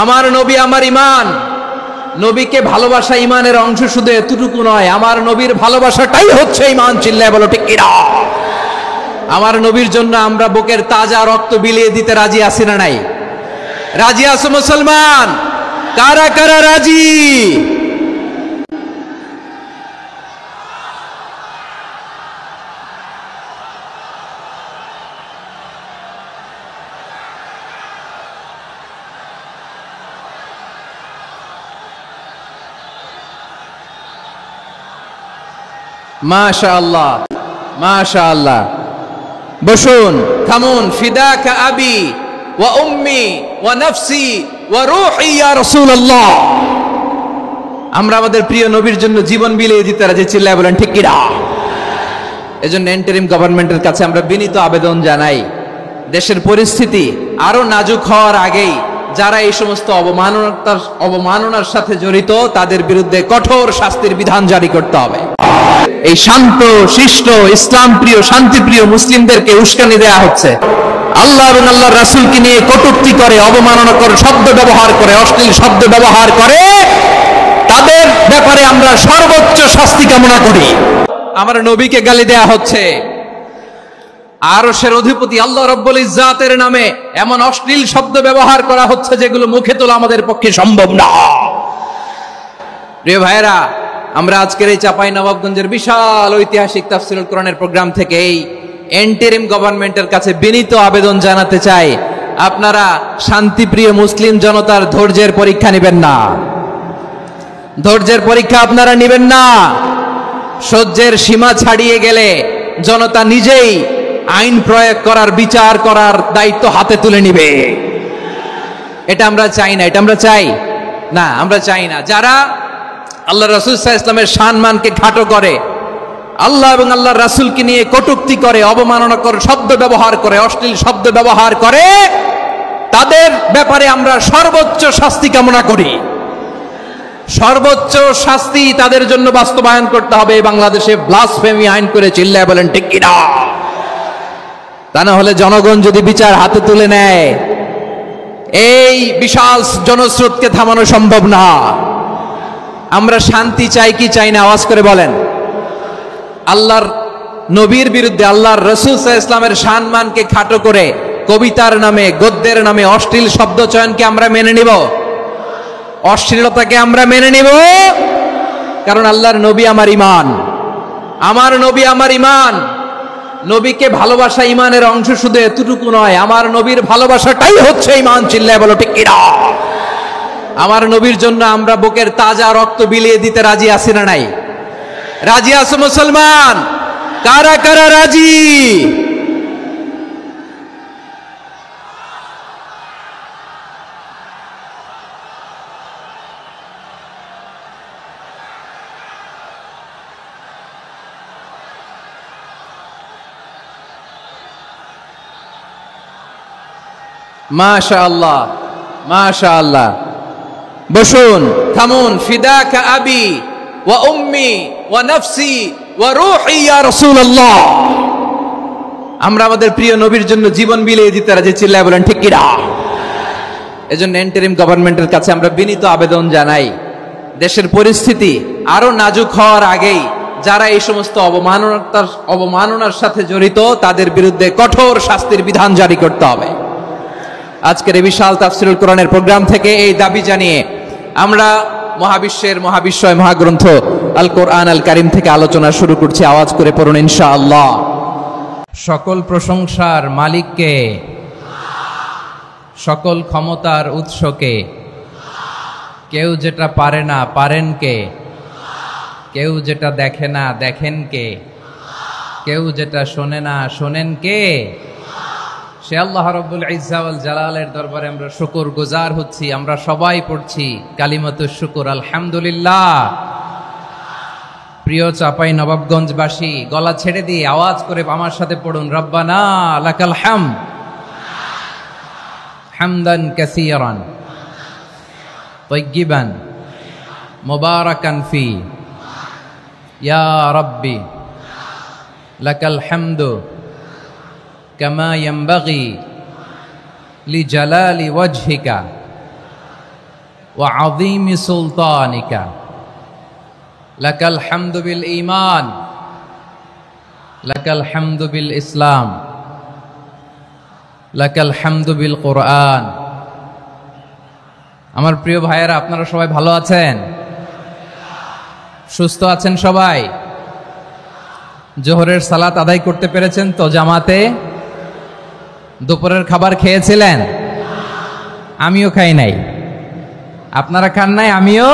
আমার নবী আমার ঈমান। নবীকে ভালোবাসা ঈমানের অংশ, শুধু এতটুকু নয়, আমার নবীর ভালোবাসাটাই হচ্ছে ঈমান। চিল্লায় বলো ঠিক কিনা? আমার নবীর জন্য আমরা বুকের তাজা রক্ত বিলিয়ে দিতে রাজি আছি না নাই? রাজি আছো মুসলমান? কারা কারা রাজি? মাশাআল্লাহ মাশাআল্লাহ। বসুন, থামুন। ফিদাকা আবি ওয়া উম্মি ওয়া নাফসি ওয়া রূহি ইয়া রাসূলুল্লাহ। আমরা আমাদের প্রিয় নবীর জন্য জীবন বিলিয়ে দিতে রাজি। চিল্লায় বলেন ঠিক কিনা? এজন্য ইন্টারিম গভর্নমেন্টের কাছে আমরা বিনীত আবেদন জানাই, দেশের পরিস্থিতি আরো নাজুক হওয়ার আগেই যারা এই সমস্ত অবমাননার সাথে জড়িত তাদের বিরুদ্ধে কঠোর শাস্তির বিধান জারি করতে হবে। এই শান্ত শিষ্ট ইসলাম প্রিয় শান্তিপ্রিয় মুসলিমদেরকে উস্কানি দেয়া হচ্ছে। আল্লাহ এবং আল্লাহর রাসূলকে নিয়ে কটূক্তি করে, অবমাননাকর শব্দ ব্যবহার করে, অশ্লীল শব্দ ব্যবহার করে, তাদের ব্যাপারে আমরা সর্বোচ্চ শাস্তি কামনা করি। আমার নবীকে গালি দেয়া হচ্ছে। আরশের অধিপতি আল্লাহ রাব্বুল ইজ্জাতের নামে এমন অশ্লীল শব্দ ব্যবহার করা হচ্ছে যেগুলো মুখে তোলা আমাদের পক্ষে সম্ভব না। প্রিয় ভাইরা, আমরা আজকের এই চাঁপাইনবাবগঞ্জের বিশাল ঐতিহাসিক তাফসীরুল কোরআনের প্রোগ্রাম থেকে এই ইন্টারিম গভর্নমেন্টের কাছে বিনীত আবেদন জানাতে চাই, আপনারা শান্তিপ্রিয় মুসলিম জনতার ধৈর্যের পরীক্ষা নেবেন না। ধৈর্যের পরীক্ষা আপনারা নেবেন না। সহ্যের সীমা ছাড়িয়ে গেলে জনতা নিজেই আইন প্রয়োগ করার, বিচার করার দায়িত্ব হাতে তুলে নিবে। এটা আমরা চাই না। এটা আমরা চাই না, আমরা চাই না। যারা আল্লাহ রাসূল সাল্লাল্লাহু আলাইহি ওয়াসাল্লামের সম্মানকে খাটো করে, আল্লাহ এবং আল্লাহর রাসূলকে নিয়ে কটূক্তি করে, অবমাননাকর শব্দ ব্যবহার করে, অশ্লীল শব্দ ব্যবহার করে, তাদের ব্যাপারে আমরা সর্বোচ্চ শাস্তি কামনা করি। সর্বোচ্চ শাস্তি তাদের জন্য বাস্তবায়ন করতে হবে। বাংলাদেশে ব্লাসফেমি আইন করে। চিল্লায় বলেন ঠিক কিনা? তা না হলে জনগণ যদি বিচার হাতে তুলে নেয়, এই বিশাল জনস্রোতকে থামানো সম্ভব না। আমরা শান্তি চাই কি চাই না? আওয়াজ করে বলেন। আল্লাহর নবীর বিরুদ্ধে, আল্লাহর রাসূল সাল্লাল্লাহু আলাইহি ওয়াসাল্লামের সম্মানকে খাটো করে কবিতার নামে, গদ্যের নামে অশ্লীল শব্দ চয়নকে আমরা মেনে নিব? অশ্লীলতাকে আমরা মেনে নিব? কারণ আল্লাহর নবী আমার ঈমান। আমার নবী আমার ঈমান। নবীকে ভালোবাসা ঈমানের অংশ, শুধু এতটুকু নয়, আমার নবীর ভালোবাসাটাই হচ্ছে ঈমান। চিল্লায় বলো ঠিক কিনা? আমার নবীর জন্য আমরা বুকের তাজা রক্ত বিলিয়ে দিতে রাজি আছি না নাই? রাজি আছো মুসলমান? কারা কারা রাজি? মাশাআল্লাহ মাশাআল্লাহ। বসুন, থামুন। ফিদাকা আবি ওয়া উম্মি ওয়া নাফসি ওয়া রূহি ইয়া রাসূলুল্লাহ। আমরা আমাদের প্রিয় নবীর জন্য জীবন বিলিয়ে দিতে রাজি। চিল্লায় বলেন ঠিক কিনা? এজন্য ইন্টারিম গভর্নমেন্টের কাছে আমরা বিনীত আবেদন জানাই, দেশের পরিস্থিতি আরো নাজুক হওয়ার আগেই যারা এই সমস্ত অবমাননার সাথে জড়িত তাদের বিরুদ্ধে কঠোর শাস্তির বিধান জারি করতে হবে। আজকের এই বিশাল তাফসীরুল কোরআনের প্রোগ্রাম থেকে এই দাবি জানিয়ে আমরা মহাবিশ্বের মহাবিশ্বয় মহাগ্রন্থ আল কোরআন আল কারীম থেকে আলোচনা শুরু করছি। আওয়াজ করে পড়ুন ইনশাআল্লাহ। সকল প্রশংসার মালিককে, সকল ক্ষমতার উৎসকে। কেউ যেটা পারে না পারেন কে, কেউ যেটা দেখে না দেখেন কে, কেউ যেটা শোনে না শোনেন কে? সে আল্লাহ রাব্বুল ইজ্জা ওয়াল জালালের দরবারে আমরা শুকর গুজার হচ্ছি। আমরা সবাই পড়ছি কালিমাতুশ শুকর, আলহামদুলিল্লাহ। প্রিয় চাপাই নবাবগঞ্জবাসী, গলা ছেড়ে দিয়ে আওয়াজ করে আমার সাথে পড়ুন, রব্বানা লাকাল হামদ হামদান কাসীরান তাইয়্যিবান মুবারাকান ফি ইয়া রাব্বি লাকাল হামদু কামা ইয়ানবাগি লিজালালি ওয়াজহিকা ওয়া আযীমি সুলতানিকা লাকাল হামদু বিল ঈমান লাকাল হামদু বিল ইসলাম লাকাল হামদু বিল কুরআন। আমার প্রিয় ভাইয়েরা, আপনারা সবাই ভালো আছেন? সুস্থ আছেন সবাই? জোহরের সালাত আদায় করতে পেরেছেন তো জামাতে? দুপুরের খাবার খেয়েছিলেন? আমিও খাই নাই। আপনারা খান নাই, আমিও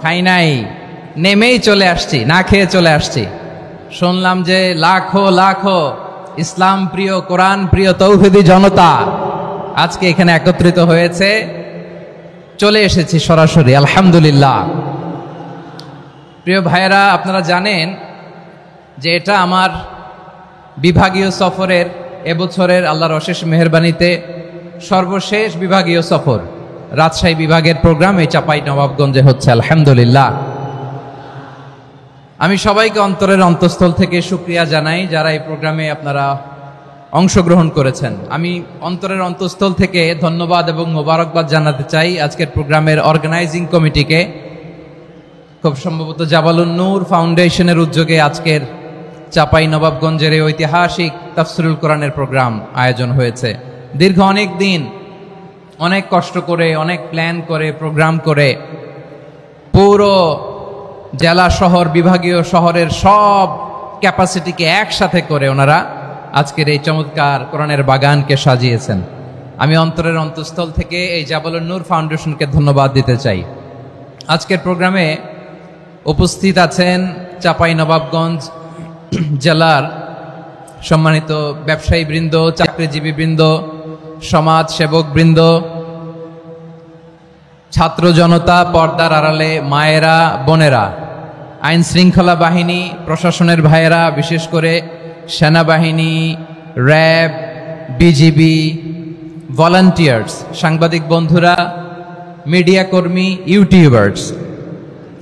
খাই নাই। নেমেই চলে আসছি, না খেয়ে চলে আসছি। শুনলাম যে লাখো লাখো ইসলাম প্রিয়, কোরআন প্রিয় তৌহিদি জনতা আজকে এখানে একত্রিত হয়েছে। চলে এসেছি সরাসরি, আলহামদুলিল্লাহ। প্রিয় ভাইয়েরা, আপনারা জানেন যে এটা আমার বিভাগীয় সফরের, এবছরের আল্লাহর অশেষ মেহেরবানিতে সর্বশেষ বিভাগীয় সফর। রাজশাহী বিভাগের প্রোগ্রাম এই চাঁপাইনবাবগঞ্জে হচ্ছে, আলহামদুলিল্লাহ। আমি সবাইকে অন্তরের অন্তঃস্থল থেকে শুকরিয়া জানাই যারা এই প্রোগ্রামে আপনারা অংশগ্রহণ করেছেন। আমি অন্তরের অন্তঃস্থল থেকে ধন্যবাদ এবং মোবারকবাদ জানাতে চাই আজকের প্রোগ্রামের অর্গানাইজিং কমিটিকে। খুব সম্ভবত জাবালুন নূর ফাউন্ডেশনের উদ্যোগে আজকের চাঁপাইনবাবগঞ্জের এই ঐতিহাসিক তাফসিরুল কোরআনের প্রোগ্রাম আয়োজন হয়েছে। দীর্ঘ অনেক দিন, অনেক কষ্ট করে, অনেক প্ল্যান করে, প্রোগ্রাম করে পুরো জেলা শহর, বিভাগীয় শহরের সব ক্যাপাসিটিকে একসাথে করে ওনারা আজকের এই চমৎকার কোরআনের বাগানকে সাজিয়েছেন। আমি অন্তরের অন্তঃস্থল থেকে এই জাবালুন নূর ফাউন্ডেশনকে ধন্যবাদ দিতে চাই। আজকের প্রোগ্রামে উপস্থিত আছেন চাঁপাইনবাবগঞ্জ জেলার সম্মানিত ব্যবসায়ী বৃন্দ, চাকরিজীবী বৃন্দ, সমাজ সেবক বৃন্দ, ছাত্র জনতা, পর্দার আড়ালে মায়েরা, বোনেরা, আইন শৃঙ্খলা বাহিনী, প্রশাসনের ভাইয়েরা, বিশেষ করে সেনাবাহিনী, র্যাব, বিজিবি, ভলান্টিয়ার্স, সাংবাদিক বন্ধুরা, মিডিয়া কর্মী, ইউটিউবার্স,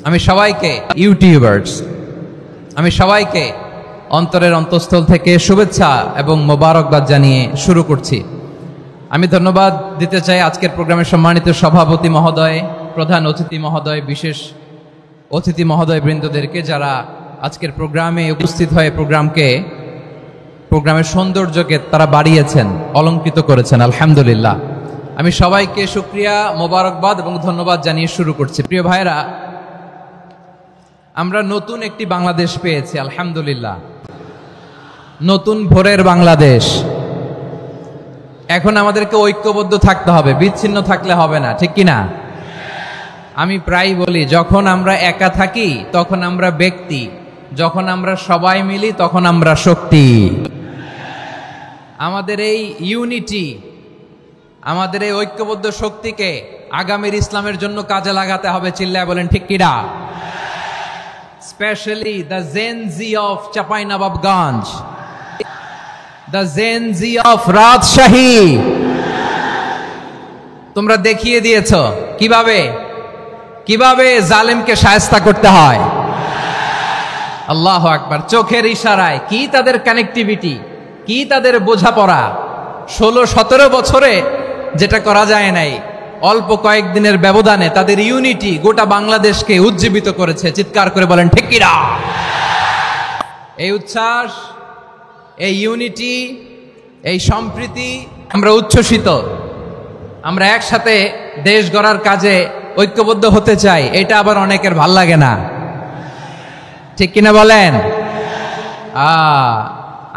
আমি সবাইকে অন্তরের অন্তঃস্থল থেকে শুভেচ্ছা এবং মোবারকবাদ জানিয়ে শুরু করছি। আমি ধন্যবাদ দিতে চাই আজকের প্রোগ্রামের সম্মানিত সভাপতি মহোদয়, প্রধান অতিথি মহোদয়, বিশেষ অতিথি মহোদয় বৃন্দদেরকে যারা আজকের প্রোগ্রামে উপস্থিত হয়ে প্রোগ্রামের সৌন্দর্যকে তারা বাড়িয়েছেন, অলঙ্কৃত করেছেন, আলহামদুলিল্লাহ। আমি সবাইকে শুকরিয়া, মোবারকবাদ এবং ধন্যবাদ জানিয়ে শুরু করছি। প্রিয় ভাইরা, আমরা নতুন একটি বাংলাদেশ পেয়েছি, আলহামদুলিল্লাহ। নতুন ভোরের বাংলাদেশ। এখন আমাদেরকে ঐক্যবদ্ধ থাকতে হবে, বিচ্ছিন্ন থাকলে হবে না, ঠিক কিনা? আমি প্রায় বলি, যখন আমরা একা থাকি তখন আমরা ব্যক্তি, যখন আমরা সবাই মিলি তখন আমরা শক্তি। আমাদের এই ইউনিটি, আমাদের এই ঐক্যবদ্ধ শক্তিকে আগামীর ইসলামের জন্য কাজে লাগাতে হবে। চিল্লায় বলেন ঠিক কিনা? Specially the Gen Z of Chapainawabganj, the Gen Z of Rajshahi. তোমরা দেখিয়ে দিয়েছ কিভাবে জালেমকে শায়েস্তা করতে হয়। আল্লাহু আকবার। চোখের ইশারায় কি তাদের কানেক্টিভিটি, কি তাদের বোঝাপড়া। 16-17 বছরে যেটা করা যায় নাই, অল্প কয়েকদিনের ব্যবধানে তাদের ইউনিটি গোটা বাংলাদেশকে উজ্জীবিত করেছে। চিৎকার করে বলেন ঠিক কিনা? এই উচ্ছ্বাস, এই ইউনিটি, এই সম্প্রীতি, আমরা উচ্ছ্বসিত। আমরা একসাথে দেশ গড়ার কাজে ঐক্যবদ্ধ হতে চাই। এটা আবার অনেকের ভাল লাগে না, ঠিক কিনা বলেন?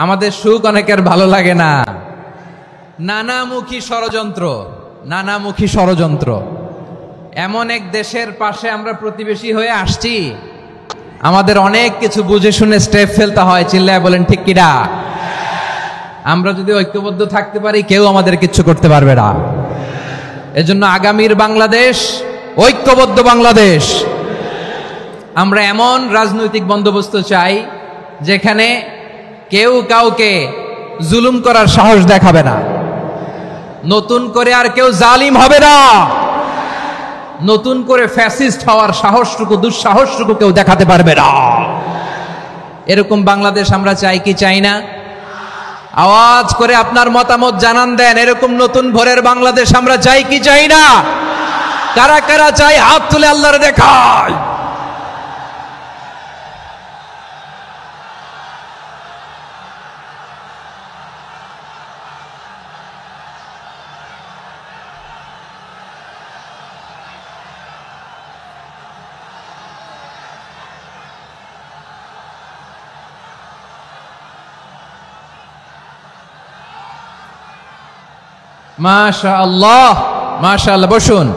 আমাদের সুখ অনেকের ভালো লাগে না। নানামুখী ষড়যন্ত্র। এমন এক দেশের পাশে আমরা প্রতিবেশী হয়ে আসছি, আমাদের অনেক কিছু বুঝে শুনে স্টেপ ফেলতে হয়। চিল্লায় বলেন ঠিক কিনা? আমরা যদি ঐক্যবদ্ধ থাকতে পারি, কেউ আমাদের কিচ্ছু করতে পারবে না। এজন্য আগামীর বাংলাদেশ ঐক্যবদ্ধ বাংলাদেশ। আমরা এমন রাজনৈতিক বন্দোবস্ত চাই যেখানে কেউ কাউকে জুলুম করার সাহস দেখাবে না। নতুন করে আর কেউ জালিম হবে না। নতুন করে ফ্যাসিস্ট হওয়ার সাহসটুকু, দুঃসাহসটুকু কেউ দেখাতে পারবে না। এরকম বাংলাদেশ আমরা চাই কি চাই না? আওয়াজ করে আপনার মতামত জানান দেন। এরকম নতুন ভোরের বাংলাদেশ আমরা চাই কি চাই না? কারা কারা চাই হাত তুলে আল্লাহরে দেখায়। মাশাআল্লাহ মাশাআল্লাহ। বসুন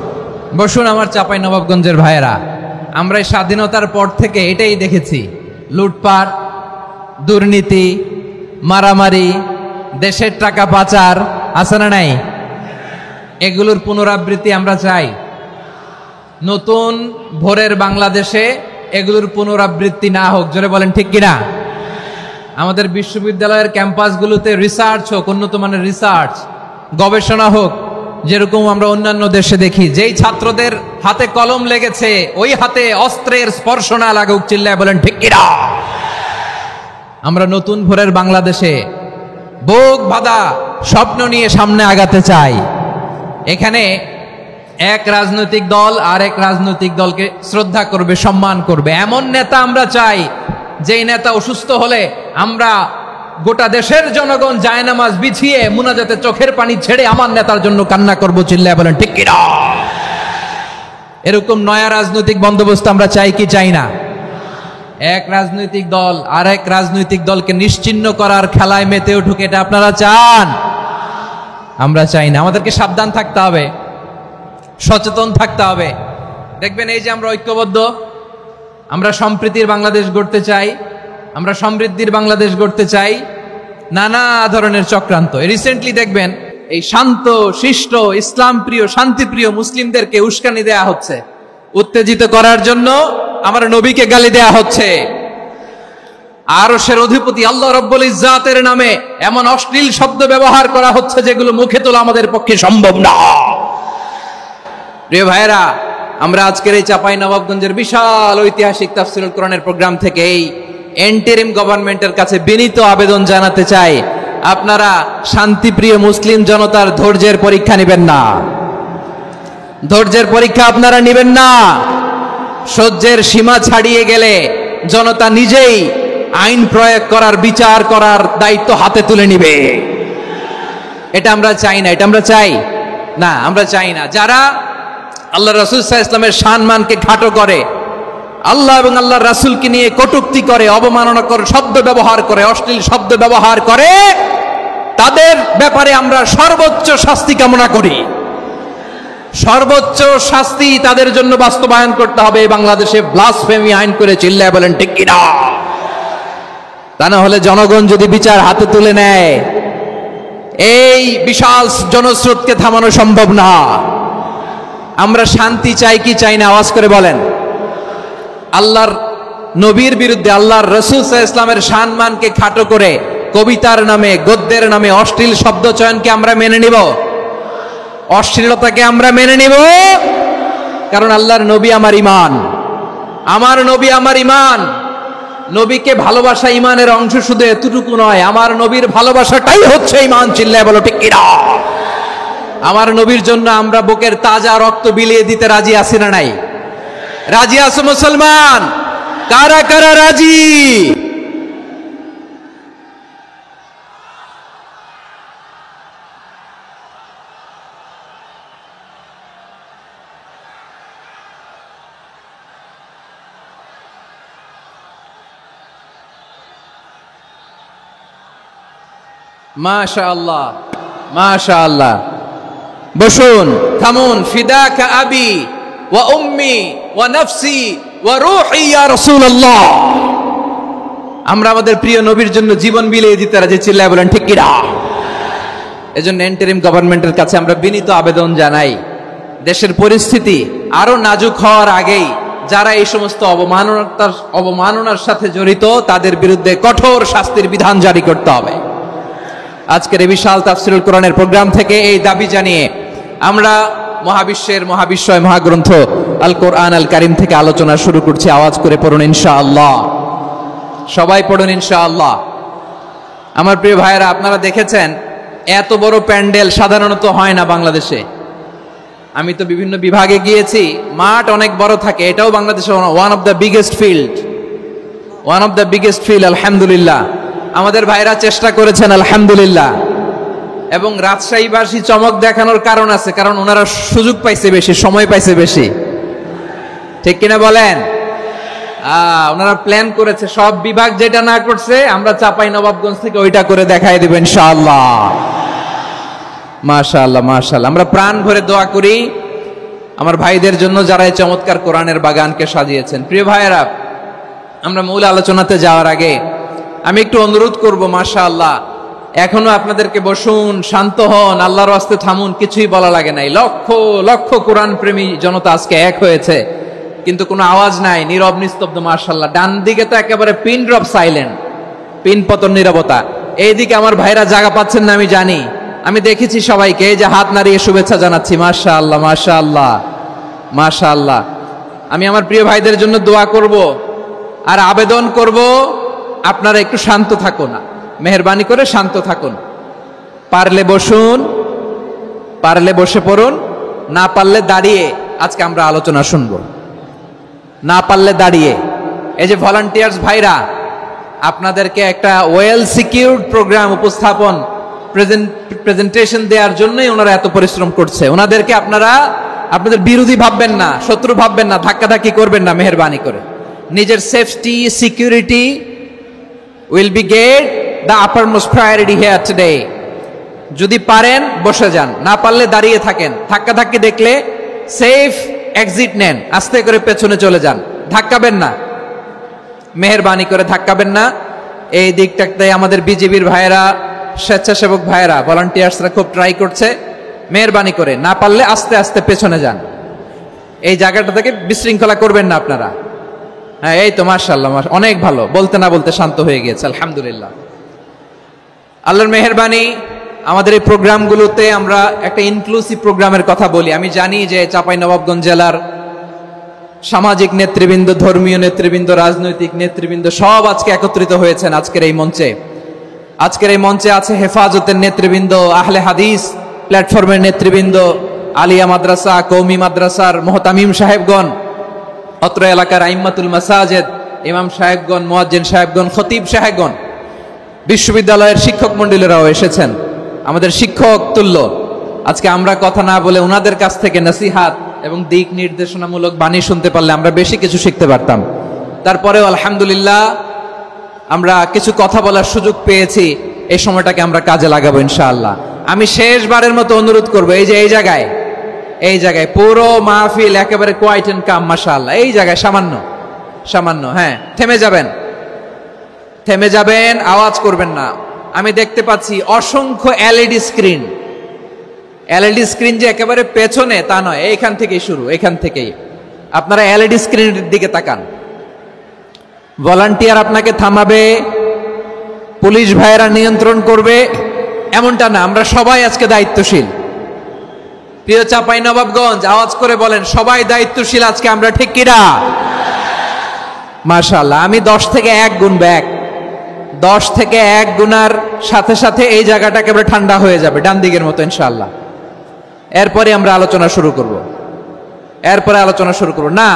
বসুন আমার চাঁপাই নবাবগঞ্জের ভাইয়েরা, আমরা এই স্বাধীনতার পর থেকে এটাই দেখেছি, লুটপাট, দুর্নীতি, মারামারি, দেশের টাকা পাচার, আছে না নাই? এগুলোর পুনরাবৃত্তি আমরা চাই। নতুন ভোরের বাংলাদেশে এগুলোর পুনরাবৃত্তি না হোক, জোরে বলেন ঠিক কিনা? আমাদের বিশ্ববিদ্যালয়ের ক্যাম্পাসগুলোতে রিসার্চ হোক, উন্নত মানের রিসার্চ, গবেষণা হোক, যেরকম আমরা অন্যান্য দেশে দেখি। যেই ছাত্রদের হাতে কলম লেগেছে ওই হাতে অস্ত্রের স্পর্শ না লাগুক, চিল্লায় বলেন ঠিক কিনা? আমরা নতুন ভোরের বাংলাদেশে বুক বাঁধা স্বপ্ন নিয়ে সামনে আগাতে চাই। এখানে এক রাজনৈতিক দল আর এক রাজনৈতিক দলকে শ্রদ্ধা করবে, সম্মান করবে, এমন নেতা আমরা চাই যেই নেতা অসুস্থ হলে আমরা গোটা দেশের জনগণ জায়নামাজ বিছিয়ে মুনাজাতে চোখের পানি ছেড়ে আমার নেতার জন্য কান্না করব, চিল্লায় বলেন ঠিক কিনা? এরকম নয়া রাজনৈতিক বন্দোবস্ত আমরা চাই কি চাই না? এক রাজনৈতিক দল আর এক রাজনৈতিক দলকে নিশ্চিহ্ন করার খেলায় মেতে উঠুক, এটা আপনারা চান? আমরা চাই না। আমাদেরকে সাবধান থাকতে হবে, সচেতন থাকতে হবে। দেখবেন এই যে আমরা ঐক্যবদ্ধ, আমরা সম্প্রীতির বাংলাদেশ গড়তে চাই, আমরা সমৃদ্ধির বাংলাদেশ গড়তে চাই, নানা ধরনের চক্রান্ত। রিসেন্টলি দেখবেন এই শান্ত শিষ্ট ইসলাম প্রিয় শান্তিপ্রিয় মুসলিমদেরকে উস্কানি দেয়া হচ্ছে, উত্তেজিত করার জন্য আমার নবীকে গালি দেয়া হচ্ছে। আরশের অধিপতি আল্লাহ রব্বুল ইজ্জাতের নামে এমন অশ্লীল শব্দ ব্যবহার করা হচ্ছে যেগুলো মুখে তোলা আমাদের পক্ষে সম্ভব না। প্রিয় ভাইরা, আমরা আজকের এই চাঁপাই নবাবগঞ্জের বিশাল ঐতিহাসিক তাফসীরুল কোরআনের প্রোগ্রাম থেকে এই এন্টারিম গভর্নমেন্টের কাছে বিনীত আবেদন জানাতে চাই, আপনারা শান্তিপ্রিয় মুসলিম জনতার ধৈর্যের পরীক্ষা নেবেন না। ধৈর্যের পরীক্ষা আপনারা নেবেন না। সহ্যের সীমা ছাড়িয়ে গেলে জনতা নিজেই আইন প্রয়োগ করার, বিচার করার দায়িত্ব হাতে তুলে নিবে। এটা আমরা চাই না, এটা আমরা চাই না, আমরা চাই না। যারা আল্লাহ রাসূল সাল্লাল্লাহু আলাইহি ওয়াসাল্লামের সম্মানকে খাটো করে, আল্লাহ এবং আল্লাহর রাসূলকে নিয়ে কটূক্তি করে, অবমাননাকর শব্দ ব্যবহার করে, অশ্লীল শব্দ ব্যবহার করে, তাদের ব্যাপারে আমরা সর্বোচ্চ শাস্তি কামনা করি। সর্বোচ্চ শাস্তি তাদের জন্য বাস্তবায়ন করতে হবে। বাংলাদেশে ব্লাসফেমি আইন করে, চিল্লায় বলেন ঠিক কিনা? তা না হলে জনগণ যদি বিচার হাতে তুলে নেয়, এই বিশাল জনস্রোতকে থামানো সম্ভব না। আমরা শান্তি চাই কি চাই না? আওয়াজ করে বলেন। আল্লাহর নবীর বিরুদ্ধে, আল্লাহর রাসূল সাল্লাল্লাহু আলাইহি ওয়াসাল্লামের সম্মানকে খাটো করে কবিতার নামে, গদ্যের নামে অশ্লীল শব্দ চয়নকে আমরা মেনে নিব? অশ্লীলতাকে আমরা মেনে নিব? কারণ আল্লাহর নবী আমার ঈমান, আমার নবী আমার ঈমান। নবীকে ভালোবাসা ঈমানের অংশ, শুধু এতটুকু নয়, আমার নবীর ভালোবাসাটাই হচ্ছে ঈমান, চিল্লায় বলো ঠিক কিনা? আমার নবীর জন্য আমরা বুকের তাজা রক্ত বিলিয়ে দিতে রাজি আছি না নাই? রাজি আছো মুসলমান? কারা কারা রাজি? মাশাআল্লাহ মাশাআল্লাহ। বসুন, থামুন। ফিদাকা আবি ওয়া উম্মি ওয়া নাফসি ওয়া রূহি ইয়া রাসূলুল্লাহ। আমরা আমাদের প্রিয় নবীর জন্য জীবন বিলিয়ে দিতে রাজি, চিল্লায় বলেন ঠিক কিনা? এজন্য ইন্টারিম গভর্নমেন্টের কাছে আমরা বিনীত আবেদন জানাই, দেশের পরিস্থিতি আরো নাজুক হওয়ার আগেই যারা এই সমস্ত অবমাননার সাথে জড়িত তাদের বিরুদ্ধে কঠোর শাস্তির বিধান জারি করতে হবে। আজকের এই বিশাল তাফসীরুল কোরআনের প্রোগ্রাম থেকে এই দাবি জানিয়ে আমরা মহাবিশ্বের মহাবিশ্বয় মহাগ্রন্থ আল কোরআন আল কারীম থেকে আলোচনা শুরু করছি। আওয়াজ করে পড়ুন ইনশাআল্লাহ। সবাই পড়ুন ইনশাআল্লাহ। আমার প্রিয় ভাইয়েরা, আপনারা দেখেছেন এত বড় প্যান্ডেল সাধারণত হয় না বাংলাদেশে। আমি তো বিভিন্ন বিভাগে গিয়েছি, মাঠ অনেক বড় থাকে, এটাও বাংলাদেশের one of the biggest field. আলহামদুলিল্লাহ, আমাদের ভাইরা চেষ্টা করেছেন আলহামদুলিল্লাহ। এবং রাজশাহীবাসী চমক দেখানোর কারণ আছে, কারণ ওনারা সুযোগ পাইছে বেশি, সময় পাইছে বেশি, ঠিক কিনা বলেন? ওনারা প্ল্যান করেছে, সব বিভাগ যেটা না করছে আমরা চাঁপাইনবাবগঞ্জ থেকে ওইটা করে দেখাই দেব ইনশাআল্লাহ। মাশাআল্লাহ মাশাআল্লাহ। আমরা প্রাণ ভরে দোয়া করি আমার ভাইদের জন্য যারা এই চমৎকার কোরআনের বাগানকে সাজিয়েছেন। প্রিয় ভাইয়েরা, আমরা মূল আলোচনাতে যাওয়ার আগে আমি একটু অনুরোধ করব, মাশাআল্লাহ এখনো আপনাদেরকে বসুন, শান্ত হন, আল্লাহর রাস্তে থামুন, কিছুই বলা লাগে নাই। লক্ষ লক্ষ কোরআন প্রেমী জনতা আজকে এক হয়েছে, কিন্তু কোনো আওয়াজ নাই, নীরব নিস্তব্ধ। মাশাআল্লাহ, ডান দিকে তো একেবারে পিন ড্রপ সাইলেন্ট, পিন পতন নীরবতা। এইদিকে আমার ভাইরা জায়গা পাচ্ছেন না আমি জানি, আমি দেখেছি সবাইকে, এই যে হাত নাড়িয়ে শুভেচ্ছা জানাচ্ছি। মাশাআল্লাহ মাশাআল্লাহ মাশাআল্লাহ। আমি আমার প্রিয় ভাইদের জন্য দোয়া করব আর আবেদন করব, আপনারা একটু শান্ত থাকুন, মেহেরবানি করে শান্ত থাকুন। পারলে বসুন, পারলে বসে পড়ুন, না পারলে দাঁড়িয়ে আজকে আমরা আলোচনা শুনবো, না পারলে দাঁড়িয়ে। এই যে ভলান্টিয়ার্স ভাইরা, আপনাদেরকে একটা ওয়েল সিকিউরড প্রোগ্রাম উপস্থাপন প্রেজেন্টেশন দেওয়ার জন্যই ওনারা এত পরিশ্রম করছে। ওনাদেরকে আপনারা আপনাদের বিরোধী ভাববেন না, শত্রু ভাববেন না, ধাক্কাধাক্কি করবেন না, মেহেরবানি করে। নিজের safety security will be get the uppermost priority here today. যদি পারেন বসে যান, না পারলে দাঁড়িয়ে থাকেন। ধাক্কাধাক্কি দেখলে সেফ এক্সিট নেন, আস্তে করে পেছনে চলে যান, ধাক্কাবেন না, মেহেরবানি করে ধাক্কাবেন না। এই দিকটাতে আমাদের বিজেপির ভাইয়েরা, স্বেচ্ছাসেবক ভাইয়েরা, ভলান্টিয়ার্সরা খুব ট্রাই করছে। মেহেরবানি করে না পারলে আস্তে আস্তে পেছনে যান, এই জায়গাটা থেকে বিশৃঙ্খলা করবেন না আপনারা। হ্যাঁ, এই তো মাশাআল্লাহ, অনেক ভালো, বলতে না বলতে শান্ত হয়ে গিয়েছে, আলহামদুলিল্লাহ। আল্লাহর মেহেরবানি, আমাদের এই প্রোগ্রামগুলোতে আমরা একটা ইনক্লুসিভ প্রোগ্রামের কথা বলি। আমি জানি যে চাঁপাইনবাবগঞ্জ জেলার সামাজিক নেতৃবৃন্দ, ধর্মীয় নেতৃবৃন্দ, রাজনৈতিক নেতৃবৃন্দ সব আজকে একত্রিত হয়েছেন আজকের এই মঞ্চে। আজকের এই মঞ্চে আছে হেফাজতের নেতৃবৃন্দ, আহলে হাদিস প্ল্যাটফর্মের নেতৃবৃন্দ, আলিয়া মাদ্রাসা, কৌমি মাদ্রাসার মোহতামিম সাহেবগণ, অত্র এলাকার আইম্মাতুল মাসাজিদ, ইমাম সাহেবগণ, মুয়াজ্জিন সাহেবগণ, খতিব সাহেবগণ, বিশ্ববিদ্যালয়ের শিক্ষক মণ্ডলীরাও এসেছেন, আমাদের শিক্ষক তুল্য। আজকে আমরা কথা না বলে ওনাদের কাছ থেকে নসিহাত এবং দিক নির্দেশনামূলক বাণী শুনতে পারলে আমরা বেশি কিছু শিখতে পারতাম। তারপরেও আলহামদুলিল্লাহ আমরা কিছু কথা বলার সুযোগ পেয়েছি, এই সময়টাকে আমরা কাজে লাগাবো ইনশাআল্লাহ। আমি শেষবারের মতো অনুরোধ করবো, এই যে এই জায়গায় পুরো মাহফিল একেবারে কোয়াইট এন্ড কাম, মাশাআল্লাহ। এই জায়গায় সামান্য হ্যাঁ, থেমে যাবেন, আওয়াজ করবেন না। আমি দেখতে পাচ্ছি অসংখ্য এলইডি স্ক্রিন যে একেবারে পেছনে তা নয়, এইখান থেকেই শুরু, এখান থেকেই আপনারা এলইডি স্ক্রিনের দিকে তাকান। ভলান্টিয়ার আপনাকে থামাবে, পুলিশ ভাইয়েরা নিয়ন্ত্রণ করবে, এমনটা না। আমরা সবাই আজকে দায়িত্বশীল। প্রিয় চাঁপাইনবাবগঞ্জ, আওয়াজ করে বলেন, সবাই দায়িত্বশীল আজকে আমরা, ঠিক কিনা? মাশাআল্লাহ। আমি 10 থেকে 1 গুনবো, 10 থেকে 1 গুনার সাথে সাথে এই জায়গাটা একেবারে ঠান্ডা হয়ে যাবে, ডান দিকের মতো ইনশাআল্লাহ। এরপরে আমরা আলোচনা শুরু করব। না,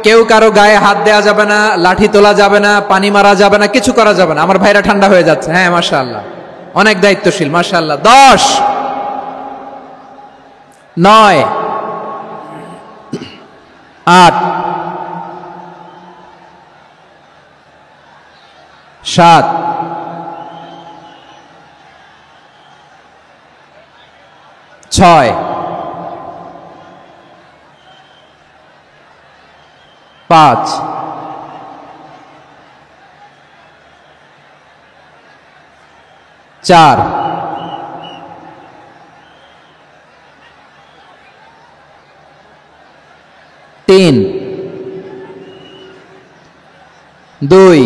কেউ কারো গায়ে হাত দেওয়া যাবে না, লাঠি তোলা যাবে না, পানি মারা যাবে না, কিছু করা যাবে না। আমার ভাইরা ঠান্ডা হয়ে যাচ্ছে। হ্যাঁ মাশাআল্লাহ, অনেক দায়িত্বশীল, মাশাআল্লাহ। 10, 9, 8, 7, 6, 5, 4, 3, 2,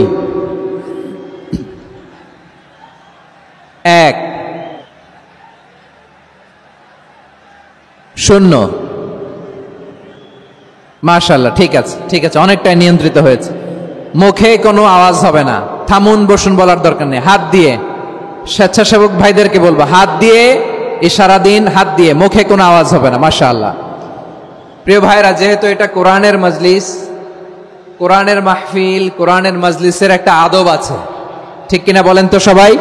1, 0। মাশাআল্লাহ, ঠিক আছে, অনেকটাই নিয়ন্ত্রিত হয়েছে। মুখে কোনো আওয়াজ হবে না, থামুন বসুন বলার দরকার নেই। হাত দিয়ে, স্বেচ্ছাসেবক ভাইদেরকে বলবো, হাত দিয়ে এই সারাদিন হাত দিয়ে, মুখে কোনো আওয়াজ হবে না। মাশাআল্লাহ। প্রিয় ভাইরা, যেহেতু এটা কোরআনের মজলিস, কোরআনের মাহফিল, কোরআনের মজলিসের একটা আদব আছে, ঠিক কিনা বলেন তো সবাই?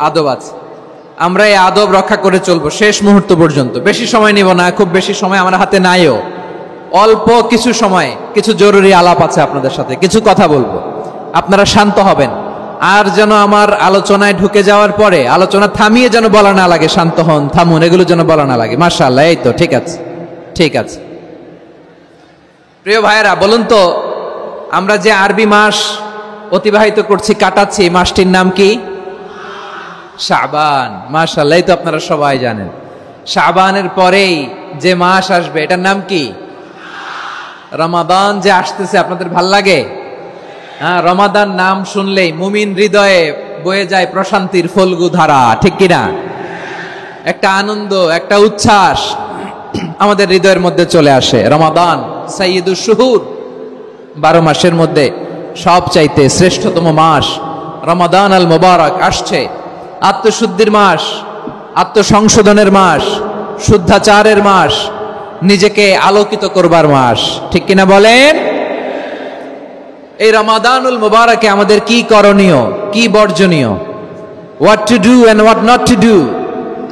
আদব আছে। আমরা এই আদব রক্ষা করে চলবো শেষ মুহূর্ত পর্যন্ত। বেশি সময় নিব না, খুব বেশি সময় আমার হাতে নাইও। অল্প কিছু সময় কিছু জরুরি আলাপ আছে আপনাদের সাথে, কিছু কথা বলবো। আপনারা শান্ত হবেন, আর যেন আমার আলোচনায় ঢুকে যাওয়ার পরে আলোচনা থামিয়ে যেন বলা না লাগে শান্ত হন, থামুন, এগুলো যেন বলা না লাগে। মাশাআল্লাহ, এই তো ঠিক আছে, ঠিক আছে। প্রিয় ভাইয়েরা, বলুন তো, আমরা যে আরবি মাস অতিবাহিত করছি, কাটাচ্ছি, মাসটির নাম কি? শাবান। মাশাআল্লাহ, এই তো আপনারা সবাই জানেন। শাবানের পরেই যে মাস আসবে এটার নাম কি? রমাদান। যে আসতেছে, আপনাদের ভাল লাগে? হ্যাঁ, রমাদান নাম শুনলেই মুমিন হৃদয়ে বয়ে যায় প্রশান্তির ফল্গু ধারা, ঠিক কিনা? একটা আনন্দ, একটা উচ্ছ্বাস আমাদের হৃদয়ের মধ্যে চলে আসে। রমাদান সাইয়্যিদুশ শুহুর, 12 মাসের মধ্যে সবচাইতে শ্রেষ্ঠতম মাস রমাদান আল মুবারক আসছে। আত্মশুদ্ধির মাস, আত্মসংশোধনের মাস, শুদ্ধাচারের মাস, নিজেকে আলোকিত করবার মাস, ঠিক কিনা বলেন? এই রমাদানুল মুবারকে আমাদের কি করণীয়, কি বর্জনীয়, what to do and what not to do,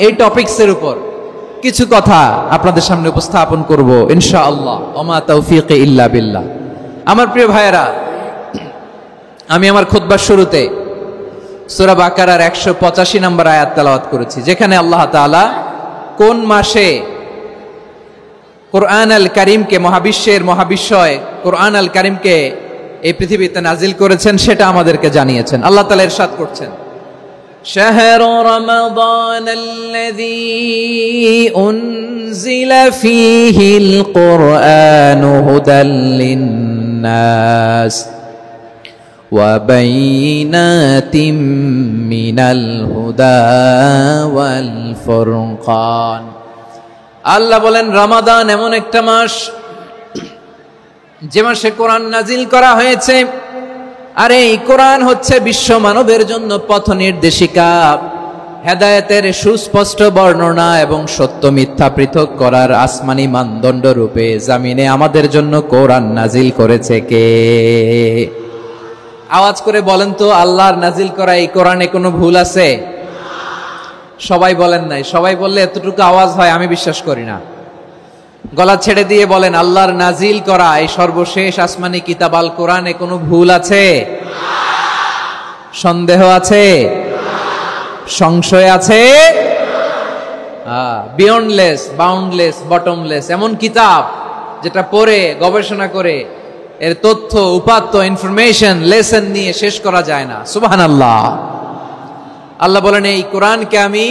এই টপিকসের উপর কিছু কথা আপনাদের সামনে উপস্থাপন করব ইনশাআল্লাহ। ওমা তাওফীকি ইল্লা বিল্লাহ। আমার প্রিয় ভাইয়েরা, আমি আমার খুতবার শুরুতে সূরা বাকারার 185 নম্বর আয়াত তেলাওয়াত করেছি, যেখানে আল্লাহ তাআলা কোন মাসে কোরআন আল কারীমকে, মহাবিশ্বের মহাবিশ্বয় কোরআন আল কারীমকে এই পৃথিবীতে নাজিল করেছেন সেটা আমাদেরকে জানিয়েছেন। আল্লাহ তাআলা ইরশাদ করছেন, শাহরু রমাদানাল্লাযী উনজিলা ফীহিল কুরআনু হুদাল লিন্নাস ওয়া বাইনাতিম মিনাল হুদা ওয়াল ফুরকান। আল্লাহ বলেন, রমাদান এমন একটা মাস যে মাসে কোরআন নাজিল করা হয়েছে। আর এই কোরআন হচ্ছে বিশ্ব মানবের জন্য পথ নির্দেশিকা, হেদায়েতের সুস্পষ্ট বর্ণনা এবং সত্য মিথ্যা পৃথক করার আসমানি মানদণ্ড রূপে জামিনে আমাদের জন্য কোরআন নাজিল করেছে কে? আওয়াজ করে বলেন তো, আল্লাহর নাজিল করা এই কোরআনে কোনো ভুল আছে? সবাই বলেন নাই। সবাই বললে এতটুকু আওয়াজ হয় আমি বিশ্বাস করি না। গলা ছেড়ে দিয়ে বলেন, আল্লাহর নাজিল করা এই সর্বশেষ আসমানি কিতাব আল কোরআনে কোনো ভুল আছে? সন্দেহ আছে? সংশয় আছে? বিয়ন্ডলেস, বাউন্ডলেস, বটমলেস, এমন কিতাব যেটা পড়ে গবেষণা করে এর তথ্য, উপাত্ত, ইনফরমেশন, লেসন নিয়ে শেষ করা যায় না। সুবহানাল্লাহ। আল্লাহ বলেন, এই কোরআনকে আমি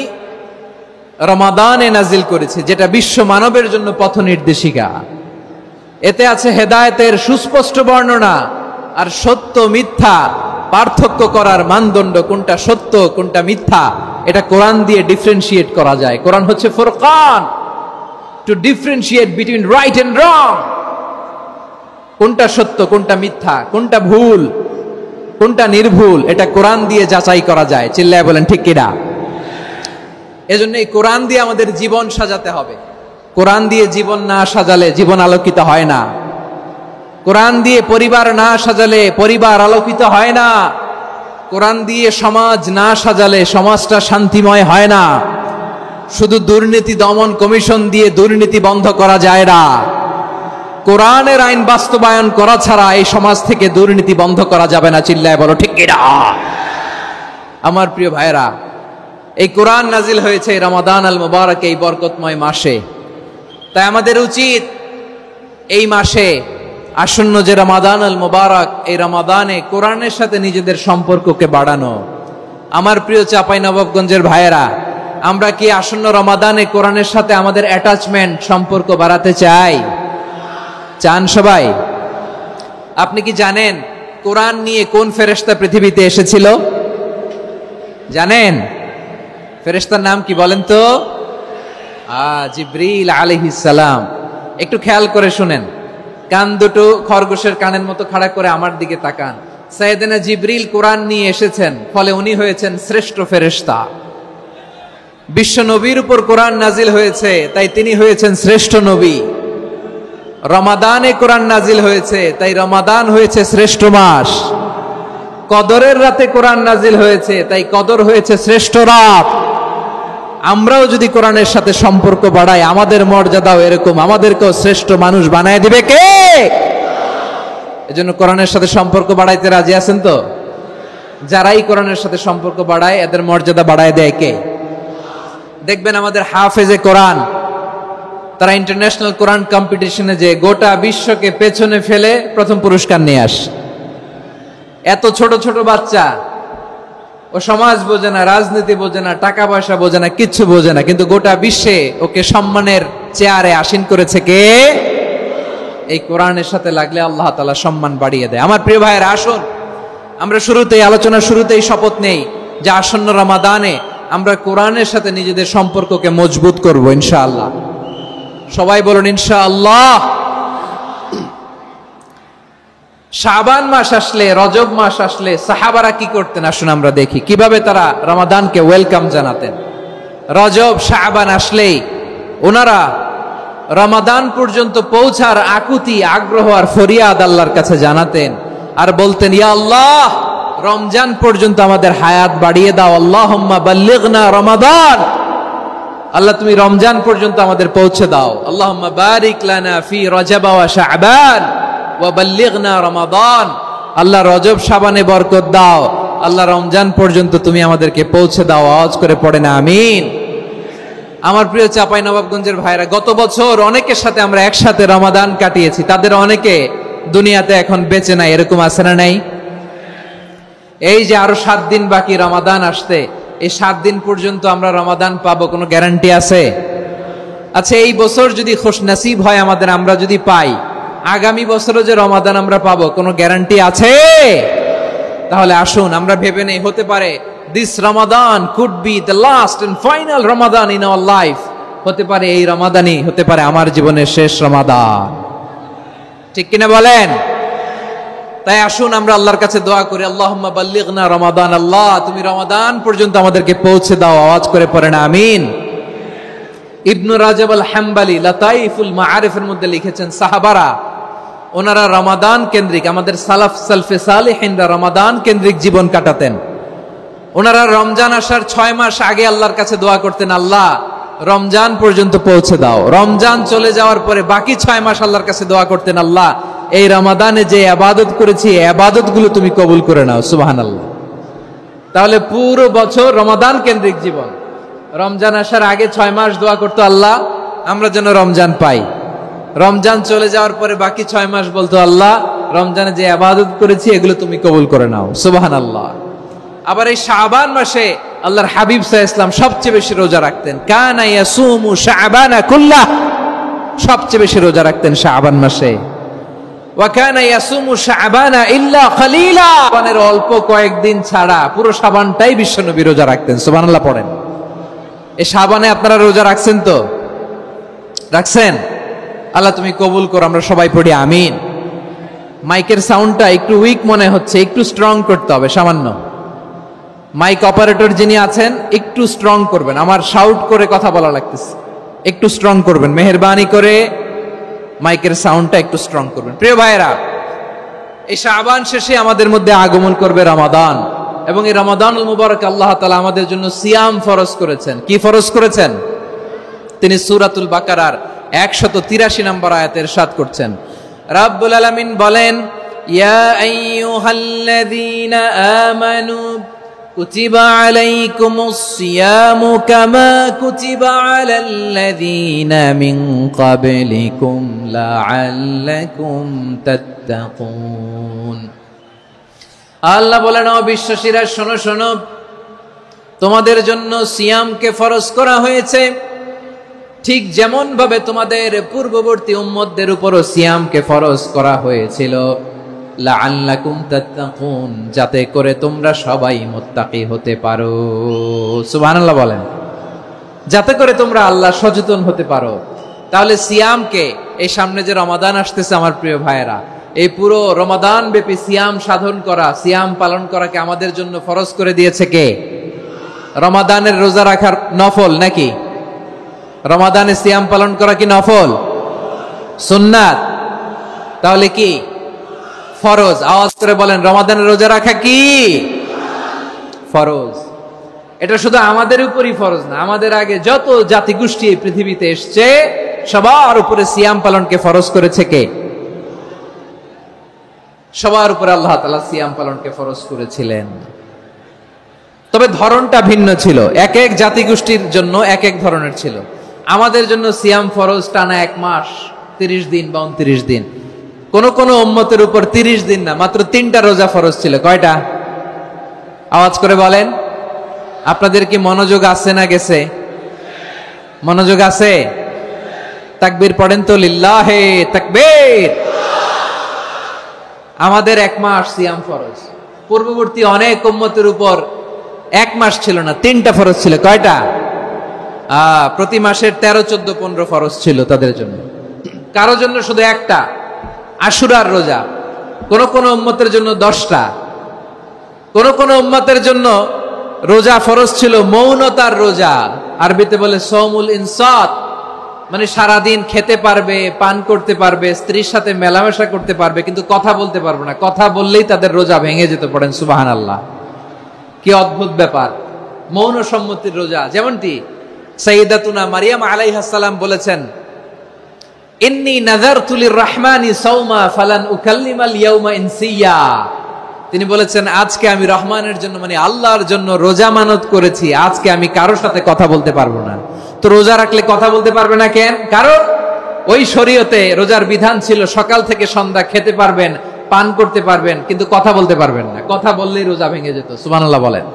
রমাদানে নাজিল করেছি, যেটা বিশ্ব মানবের জন্য পথ নির্দেশিকা। এতে আছে হেদায়েতের সুস্পষ্ট বর্ণনা, আর সত্য মিথ্যা পার্থক্য করার মানদণ্ড, কোনটা সত্য কোনটা মিথ্যা, এটা কোরআন দিয়ে ডিফারেন্সিয়েট করা যায়। কোরআন হচ্ছে ফুরকান, to differentiate between right and wrong. কোনটা সত্য, কোনটা মিথ্যা, কোনটা ভুল, কোনটা নির্ভুল, এটা কোরআন দিয়ে যাচাই করা যায়। চিল্লায় বলেন ঠিক কিনা? এজন্য এই কোরআন দিয়ে আমাদের জীবন সাজাতে হবে। কোরআন দিয়ে জীবন না সাজালে জীবন আলোকিত হয় না। কোরআন দিয়ে পরিবার না সাজালে পরিবার আলোকিত হয় না। কোরআন দিয়ে সমাজ না সাজালে সমাজটা শান্তিময় হয় না। শুধু দুর্নীতি দমন কমিশন দিয়ে দুর্নীতি বন্ধ করা যায় না। কোরআনের আইন বাস্তবায়ন করা ছাড়া এই সমাজ থেকে দুর্নীতি বন্ধ করা যাবে না। চিল্লায় বলো ঠিক কিনা? আমার প্রিয় ভাইরা, এই কোরআন নাজিল হয়েছে রমাদান আল মুবারক, এই বরকতময় মাসে। তাই আমাদের উচিত এই মাসে আসন্ন যে রমাদান আল মুবারক, এই রমাদানে কোরআনের সাথে নিজেদের সম্পর্ককে বাড়ানো। আমার প্রিয় চাঁপাইনবাবগঞ্জের ভাইয়েরা, আমরা কি আসন্ন রমাদানে কোরআনের সাথে আমাদের অ্যাটাচমেন্ট, সম্পর্ক বাড়াতে চাই? চান সবাই? আপনি কি জানেন কোরআন নিয়ে কোন ফেরেশতা পৃথিবীতে এসেছিল? জানেন? ফেরেশতার নাম কি বলেন তো? জিবরিল আলাইহিস সালাম। একটু খেয়াল করে শুনেন, কান দুটো খরগোশের কানের মতো খাড়া করে আমার দিকে তাকান। সাইয়েদনা জিবরিল কোরআন নিয়ে এসেছেন, ফলে উনি হয়েছেন শ্রেষ্ঠ ফেরেশতা। বিশ্ব নবীর উপর কোরআন নাজিল হয়েছে, তাই তিনি হয়েছেন শ্রেষ্ঠ নবী। রমাদানে কোরআন নাজিল হয়েছে, তাই রমাদান হয়েছে শ্রেষ্ঠ মাস। কদরের রাতে কোরআন নাজিল হয়েছে, তাই কদর হয়েছে শ্রেষ্ঠ রাত। আমরাও যদি কোরআনের সাথে সম্পর্ক বাড়াই, আমাদের মর্যাদাও এরকম, আমাদেরকেও শ্রেষ্ঠ মানুষ বানায় দিবে কে? এজন্য কোরআনের সাথে সম্পর্ক বাড়াইতে রাজি আছেন তো? যারাই কোরআনের সাথে সম্পর্ক বাড়ায়, এদের মর্যাদা বাড়ায় দেয় কে? দেখবেন আমাদের হাফেজে কোরআন, তারা ইন্টারন্যাশনাল কোরআন কম্পিটিশনে যে গোটা বিশ্বকে পেছনে ফেলে প্রথম পুরস্কার নিয়ে আসে। এত ছোট ছোট বাচ্চা, ও সমাজ বোঝে না, রাজনীতি বোঝে না, টাকা পয়সা বোঝে না, কিচ্ছু বোঝে না, কিন্তু গোটা বিশ্বে ওকে সম্মানের চেয়ারে আসীন করেছে কে? এই কোরআনের সাথে লাগলে আল্লাহ তাআলা সম্মান বাড়িয়ে দেয়। আমার প্রিয় ভাইয়েরা, আসুন আমরা শুরুতেই, আলোচনার শুরুতেই শপথ নেই যে আসন্ন রমাদানে আমরা কোরআনের সাথে নিজেদের সম্পর্ককে মজবুত করব ইনশাআল্লাহ। সবাই বলুন ইনশাআল্লাহ। শাবান মাস আসলে, রজব মাস আসলে সাহাবারা কি করতেন আসুন আমরা দেখি, কিভাবে তারা রমাদানকে ওয়েলকাম জানাতেন। রজব শাবান আসলেই ওনারা রমাদান পর্যন্ত পৌঁছার আকুতি, আগ্রহ আর ফরিয়াদ আল্লাহর কাছে জানাতেন আর বলতেন, ইয়া আল্লাহ, রমজান পর্যন্ত আমাদের হায়াত বাড়িয়ে দাও। আল্লাহুম্মা বাল্লিগনা রমাদান, আল্লাহ তুমি রমজান পর্যন্ত আমাদের পৌঁছে দাও। আল্লাহুম্মা বারিক লানা ফি রজব ওয়া শাবান ওয়া বাল্লিগনা রমাদান, আল্লাহ রজব শাবানে বরকত দাও, আল্লাহ রমজান পর্যন্ত তুমি আমাদেরকে পৌঁছে দাও। আওয়াজ করে পড়েন আমিন। আমার প্রিয় চাঁপাইনবাবগঞ্জের ভাইরা, গত বছর অনেকের সাথে আমরা একসাথে রমাদান কাটিয়েছি, তাদের অনেকে দুনিয়াতে এখন বেঁচে নাই, এরকম আছে না নাই? এই যে আরো 7 দিন বাকি রমাদান আসতে, এই 7 দিন পর্যন্ত আমরা রমাদান পাবো, কোনো গ্যারান্টি আছে? আচ্ছা, এই বছর যদি খুশনসিব হয় আমাদের, আমরা যদি পাই, আগামী বছরও যে রমাদান আমরা পাবো, কোনো গ্যারান্টি আছে? তাহলে আসুন আমরা ভেবে নেই, হতে পারে this Ramadan could be the last and final Ramadan in our life. হতে পারে এই রমাদানই হতে পারে আমার জীবনের শেষ রমাদান। ঠিক কিনা বলেন? তাই আসুন আমরা আল্লাহর কাছে দোয়া করি, আল্লাহুম্মা বাল্লিগনা রমাদান, আল্লাহ তুমি রমাদান পর্যন্ত আমাদেরকে পৌঁছে দাও। আওয়াজ করে পড়েন আমিন। ইবনু রাজব আল হাম্বলি লাতাইফুল মাআরিফের মধ্যে লিখেছেন, সাহাবারা ওনারা রমাদান কেন্দ্রিক, আমাদের সালাফ সালফে সালেহিনরা রমাদান কেন্দ্রিক জীবন কাটাতেন। ওনারা রমজান আসার 6 মাস আগে আল্লাহর কাছে দোয়া করতেন, আল্লাহ রমজান পর্যন্ত পৌঁছে দাও। রমজান চলে যাওয়ার পরে বাকি 6 মাস আল্লাহর কাছে দোয়া করতেন, আল্লাহ এই রমাদানে যে ইবাদত করেছি, ইবাদত গুলো তুমি কবুল করে নাও। সুবহানাল্লাহ। তাহলে পুরো বছর রমাদান কেন্দ্রিক জীবন। রমজান আসার আগে 6 মাস দোয়া করতো, আল্লাহ আমরা যেন রমজান পাই। রমজান চলে যাওয়ার পরে বাকি 6 মাস বলতো, আল্লাহ রমজানে যে ইবাদত করেছি এগুলো তুমি কবুল করে নাও। সুবহানাল্লাহ। আবার এই শাবান মাসে আল্লাহর হাবিব সাল্লাল্লাহু আলাইহি ওয়াসাল্লাম সবচেয়ে বেশি রোজা রাখতেন। কানা ইয়াসুমু শাবানা কুল্লাহ, সবচেয়ে বেশি রোজা রাখতেন শাবান মাসে। ওয়া কানা ইয়াসুমু শাবানা ইল্লা কলিলা, শাবানের অল্প কয়েকদিন ছাড়া পুরো শাবানটাই বিশ্বনবী রোজা রাখতেন। সুবহানাল্লাহ পড়েন। এই শাবানে আপনারা রোজা রাখছেন তো? রাখছেন? আল্লাহ তুমি কবুল করো, আমরা সবাই পড়ি আমিন। মাইকের সাউন্ডটা একটু উইক মনে হচ্ছে, একটু স্ট্রং করতে হবে সামান্য। মাইক অপারেটর যিনি আছেন একটু স্ট্রং করবেন, আমার শাউট করে কথা বলা লাগতেছে, একটু স্ট্রং করবেন মেহেরবানি করে, মাইকের সাউন্ডটা একটু স্ট্রং করবেন। প্রিয় ভাইয়েরা, এই শাবান শেষে আমাদের মধ্যে আগমন করবে রমাদান, এবং এই রমাদানুল মুবারক আল্লাহ তাআলা আমাদের জন্য সিয়াম ফরজ করেছেন। কি ফরজ করেছেন? তিনি সূরাতুল বাকারার 183 নম্বর আয়াতে ইরশাদ করছেন, রাব্বুল আলামিন বলেন, ইয়া আইয়ুহাল্লাযীনা আমানু কুতিবা আলাইকুমুস সিয়ামু কামা কুতিবা আলাল্লাযীনা মিন ক্বাবলিকুম লাআল্লাকুম তাত্তাকুন। আল্লাহ বলেন, ও বিশ্বাসীরা শোনো শোনো, তোমাদের জন্য সিয়ামকে ফরজ করা হয়েছে, ঠিক যেমন ভাবে তোমাদের পূর্ববর্তী উম্মতদের উপরও সিয়ামকে ফরজ করা হয়েছিল, লাআল্লাকুম তাত্তাকুন, যাতে করে তোমরা সবাই মুত্তাকি হতে পারো। সুবহানাল্লাহ বলেন, যাতে করে তোমরা আল্লাহ সচেতন হতে পারো। তাহলে সিয়ামকে, এই সামনে যে রমাদান আসতেছে আমার প্রিয় ভাইয়েরা, এই পুরো রমাদান ব্যাপী সিয়াম সাধন করা, সিয়াম পালন করাকে আমাদের জন্য ফরজ করে দিয়েছে কে? রমাদানের রোজা রাখার নফল নাকি? রমাদানে সিয়াম পালন করা কি নফল? সুন্নাত? তাহলে কি ফরজ? আওয়াজ করে বলেন, রমাদানের রোজা রাখা কি ফরজ? এটা শুধু আমাদের উপরই ফরজ না, আমাদের আগে যত জাতিগোষ্ঠী এই পৃথিবীতে এসছে সবার উপরে সিয়াম পালনকে ফরজ করেছে কে? সবার উপরে আল্লাহ তাআলা সিয়াম পালনকে ফরজ করেছিলেন। তবে ধরনটা ভিন্ন ছিল, এক এক জাতিগোষ্ঠীর জন্য এক এক ধরনের ছিল। আমাদের জন্য সিয়াম ফরজ টানা 1 মাস 30 দিন বা 29 দিন। কোন কোন উম্মতের উপর 30 দিন না, মাত্র 3টা রোজা ফরজ ছিল। কয়টা? আওয়াজ করে বলেন। আপনাদের কি মনোযোগ আছে না গেছে? মনোযোগ আছে? তাকবীর পড়েন তো, লিল্লাহে তাকবীর। আমাদের 1 মাস সিয়াম ফরজ। পূর্ববর্তী অনেক উম্মতের উপর 1 মাস ছিল না, 3টা ফরজ ছিল। কয়টা? প্রতি মাসের 13, 14, 15 ফরজ ছিল তাদের জন্য। কারো জন্য শুধু একটা, আশুরার রোজা। কোন কোন উম্মতের জন্য 10টা। কোন কোন উম্মতের জন্য রোজা ফরজ ছিল মৌনতার রোজা, আরবিতে বলে সৌমুল ইনসাত, মানে সারাদিন খেতে পারবে, পান করতে পারবে, স্ত্রীর সাথে মেলামেশা করতে পারবে, কিন্তু কথা বলতে পারবে না। কথা বললেই তাদের রোজা ভেঙে যেত। পড়েন সুবহানাল্লাহ। কি অদ্ভুত ব্যাপার! মৌন সম্মতির রোজা। যেমনটি সাইয়্যিদাতুনা মারিয়াম আলাইহিস সালাম বলেছেন, ইন্নী নাযারতু লির-রাহমানি সাওমা ফালান উকাল্লিমাল ইয়াওমা ইনসিয়া। তিনি বলেছেন, আজকে আমি রহমানের জন্য, মানে আল্লাহর জন্য রোজা মানত করেছি, আজকে আমি কারোর সাথে কথা বলতে পারবো না। তো রোজা রাখলে কথা বলতে পারবে না কেন? কারণ ওই শরীয়তে রোজার বিধান ছিল সকাল থেকে সন্ধ্যা খেতে পারবেন, পান করতে পারবেন, কিন্তু কথা বলতে পারবেন না। কথা বললেই রোজা ভেঙে যেত। সুবহানাল্লাহ বলেন।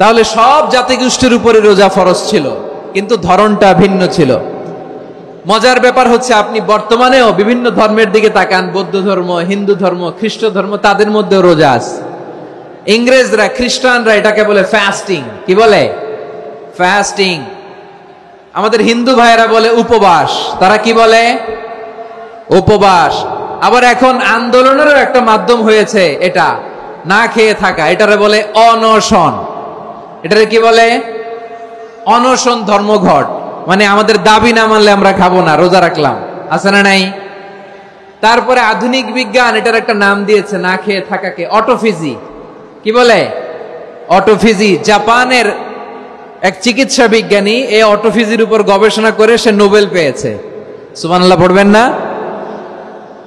তাহলে সব জাতিগোষ্ঠীর উপরে রোজা ফরজ ছিল, কিন্তু ধরনটা ভিন্ন ছিল। মজার ব্যাপার হচ্ছে, আপনি বর্তমানেও বিভিন্ন ধর্মের দিকে তাকান, বৌদ্ধ ধর্ম, হিন্দু ধর্ম, খ্রিস্ট ধর্ম, তাদের মধ্যেও রোজা আছে। ইংরেজরা, খ্রিস্টানরা এটাকে বলে ফাস্টিং। কি বলে? ফাস্টিং। আমাদের হিন্দু ভাইয়েরা বলে উপবাস। তারা কি বলে? উপবাস। আবার এখন আন্দোলনেরও একটা মাধ্যম হয়েছে এটা, না খেয়ে থাকা। এটারে বলে অনশন। এটারে কি বলে? অনশন ধর্মঘট। মানে আমাদের দাবি না মানলে আমরা খাবো না, রোজা রাখলাম। আছে না নাই? তারপরে আধুনিক বিজ্ঞান এটার একটা নাম দিয়েছে না খেয়ে থাকাকে, অটোফিজি। কি বলে? অটোফিজি। জাপানের এক চিকিৎসা বিজ্ঞানী এই অটোফিজির উপর গবেষণা করে সে নোবেল পেয়েছে। সুবহানাল্লাহ পড়বেন না?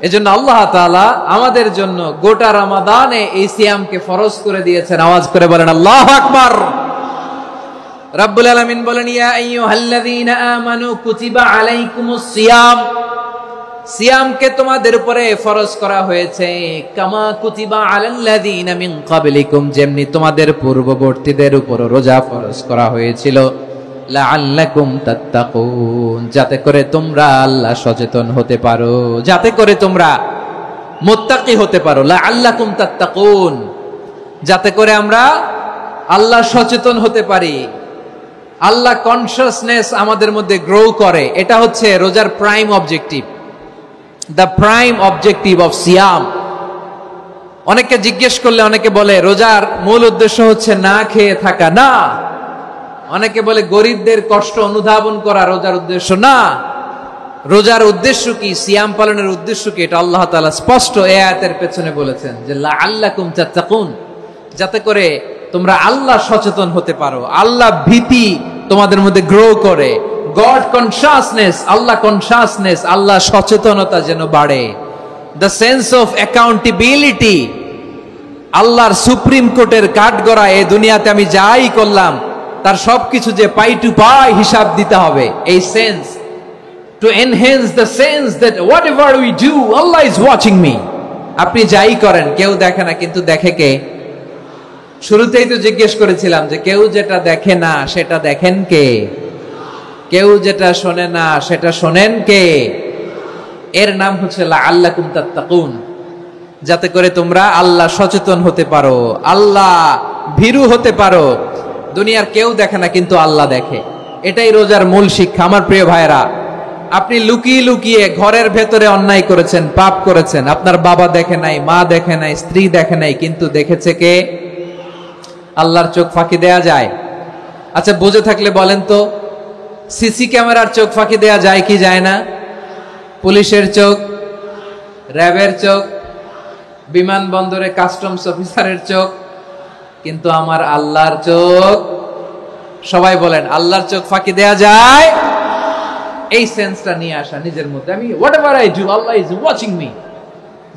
এজন্য আল্লাহ তাআলা আমাদের জন্য গোটা রমাদানে এই সিয়ামকে ফরজ করে দিয়েছেন। আওয়াজ করে বলেন আল্লাহু আকবার। রাব্বুল আলামিন বলেন, ইয়া আইয়ুহাল্লাযীনা আমানু কুতিবা আলাইকুমুস সিয়াম। সিয়ামকে তোমাদের উপরে ফরজ করা হয়েছে, কামা কুতিবা আলাল্লাযীনা মিন ক্বাবলিকুম, যেমনি তোমাদের পূর্ববর্তীদের উপর রোজা ফরজ করা হয়েছিল, লাআল্লাকুম তাত্তাকুন, যাতে করে তোমরা আল্লাহ সচেতন হতে পারো, যাতে করে তোমরা মুত্তাকি হতে পারো। লাআল্লাকুম তাত্তাকুন, যাতে করে আমরা আল্লাহ সচেতন হতে পারি, আল্লাহ কনসিয়াসনেস আমাদের মধ্যে গ্রো করে। এটা হচ্ছে রোজার prime objective, the prime objective of সিয়াম। অনেকে জিজ্ঞেস করলে অনেকে বলে রোজার মূল উদ্দেশ্য হচ্ছে না খেয়ে থাকা। না। অনেকে বলে গরিবদের কষ্ট অনুধাবন করা রোজার উদ্দেশ্য। না। রোজার উদ্দেশ্য কি, সিয়াম পালনের উদ্দেশ্য কি, এটা আল্লাহ তাআলা স্পষ্ট এই আয়াতের পেছনে বলেছেন যে লাআল্লাকুম তাত্তাকুন, যাতে করে তোমরা আল্লাহ সচেতন হতে পারো, আল্লাহ ভীতি তোমাদের মধ্যে গ্রো করে, গড কনসিয়াসনেস, আল্লাহ কনসিয়াসনেস, আল্লাহ সচেতনতা যেন বাড়ে, দ্য সেন্স অফ অ্যাকাউন্টেবিলিটি। আল্লাহর সুপ্রিম কোর্টের কাঠগড়া এই দুনিয়াতে আমি যাই করলাম তার সবকিছু যে পাই টু পাই হিসাব দিতে হবে, এই sense, to enhance the sense that what ever we do Allah is watching me. আপনি যাই করেন কেউ দেখে না, কিন্তু দেখে কে? শুরুতেই তো জিজ্ঞেস করেছিলাম যে কেউ যেটা দেখে না সেটা দেখেন কে? কেউ যেটা শোনে না সেটা শোনেন কে? এর নাম হচ্ছে লাআল্লাকুম তাত্তাকুন, যাতে করে তোমরা আল্লাহ সচেতন হতে পারো, আল্লাহ ভীরু হতে পারো। দুনিয়ার কেউ দেখে না, কিন্তু আল্লাহ দেখে। এটাই রোজার মূল শিক্ষা। আমার প্রিয় ভাইরা, আপনি লুকিয়ে লুকিয়ে ঘরের ভেতরে অন্যায় করেছেন, পাপ করেছেন, আপনার বাবা দেখে নাই, মা দেখে নাই, স্ত্রী দেখে নাই, কিন্তু দেখেছে কে? আল্লাহর চোখ ফাঁকি দেয়া যায়? আচ্ছা বুঝে থাকলে বলেন তো, সিসি ক্যামেরার চোখ ফাঁকি দেয়া যায় কি যায় না? পুলিশের চোখ, র্যাবের চোখ, বিমানবন্দরে কাস্টমস অফিসারের চোখ, কিন্তু আমার আল্লাহর চোখ? সবাই বলেন আল্লাহর চোখ ফাঁকি দেয়া যায়? এই সেন্সটা নিয়ে আসা নিজের মধ্যে, আমি whatever I do Allah is watching me,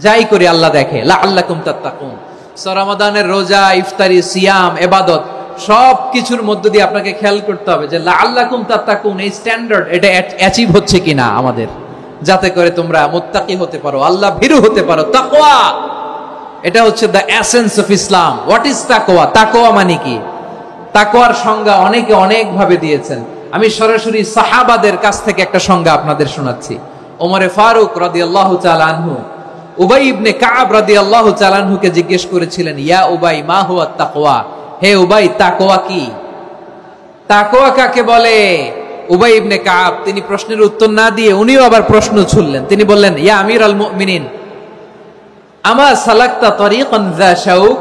যাই করি আল্লাহ দেখে। লাআল্লাকুম তাত্তাকুন। রমাদানের রোজা, ইফতারি, সিয়াম, ইবাদত সব কিছুর মধ্য দিয়ে আপনাকে খেয়াল করতে হবে যে লাআল্লাকুম তাত্তাকুন এই স্ট্যান্ডার্ড এটা অ্যাচিভ হচ্ছে কিনা আমাদের, যাতে করে তোমরা মুত্তাকি হতে পারো, আল্লাহ ভীরু হতে পারো। তাকওয়া, এটা হচ্ছে the essence of Islam. What is তাকওয়া? তাকওয়া মানে কি? তাকওয়ার সংজ্ঞা অনেকে অনেক ভাবে দিয়েছেন। আমি সরাসরি সাহাবাদের কাছ থেকে একটা সংজ্ঞা আপনাদের শোনাচ্ছি। ওমরে ফারুক রাদিয়াল্লাহু তাআলা আনহু উবাই ইবনে কাব রাদিয়াল্লাহু তাআলা আনহুকে জিজ্ঞেস করেছিলেন, ইয়া উবাই মা হুয়া তাকওয়া, হে উবাই তাকওয়া কি? তাকওয়া কাকে বলে? উবাই ইবনে কাব তিনি প্রশ্নের উত্তর না দিয়ে উনিও আবার প্রশ্ন ছুড়লেন। তিনি বললেন, ইয়া আমিরুল মুমিনিন আমা সালাকতা তরিকান যা শাউক,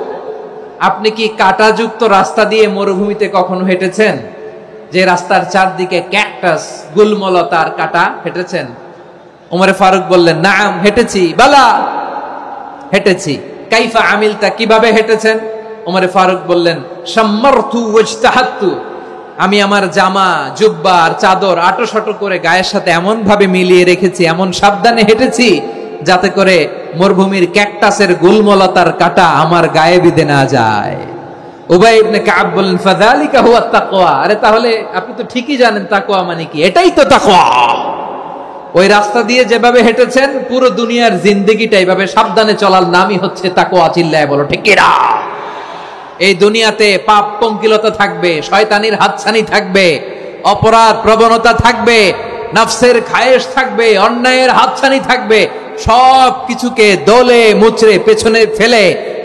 আপনি কি কাঁটাযুক্ত রাস্তা দিয়ে মরুভূমিতে কখনো হেঁটেছেন? যে রাস্তার চারদিকে ক্যাকটাস, গুলমলতার কাঁটা, হেঁটেছেন? ওমরে ফারুক বললেন, নাম হেঁটেছি। বালা, হেঁটেছি। কাইফা আমিলতা, কিভাবে হেঁটেছেন? ওমরে ফারুক বললেন, শাম্মারতু ওয়াজতাহাতু, আমি আমার জামা, জুব্বা আর চাদর আটোসাটো করে গায়ের সাথে এমন ভাবে মিলিয়ে রেখেছি, এমন সাবধানে হেঁটেছি যাতে করে মরুভূমির ক্যাকটাসের গুলমলতার কাঁটা আমার গায়ে বিঁধে না যায়। উবাই ইবনে কাব বললেন, ফাযালিকা হুয়া তাকওয়া, আরে তাহলে আপনি তো ঠিকই জানেন তাকওয়া মানে কি, এটাই তো তাকওয়া। ওই রাস্তা দিয়ে যেভাবে হেঁটেছেন পুরো দুনিয়ার জিন্দেগিটা এইভাবে সাবধানে চলার নামই হচ্ছে তাকওয়া। চিল্লায় বলো ঠিক কিনা? এই দুনিয়াতে পাপ পঙ্কিলতা থাকবে, শয়তানির হাতছানি থাকবে, অপরাধ প্রবণতা থাকবে, নফসের খায়েশ থাকবে, অন্যায়ের হাতছানি থাকবে, সব কিছুকে দলে মুচড়ে পেছনে ফেলে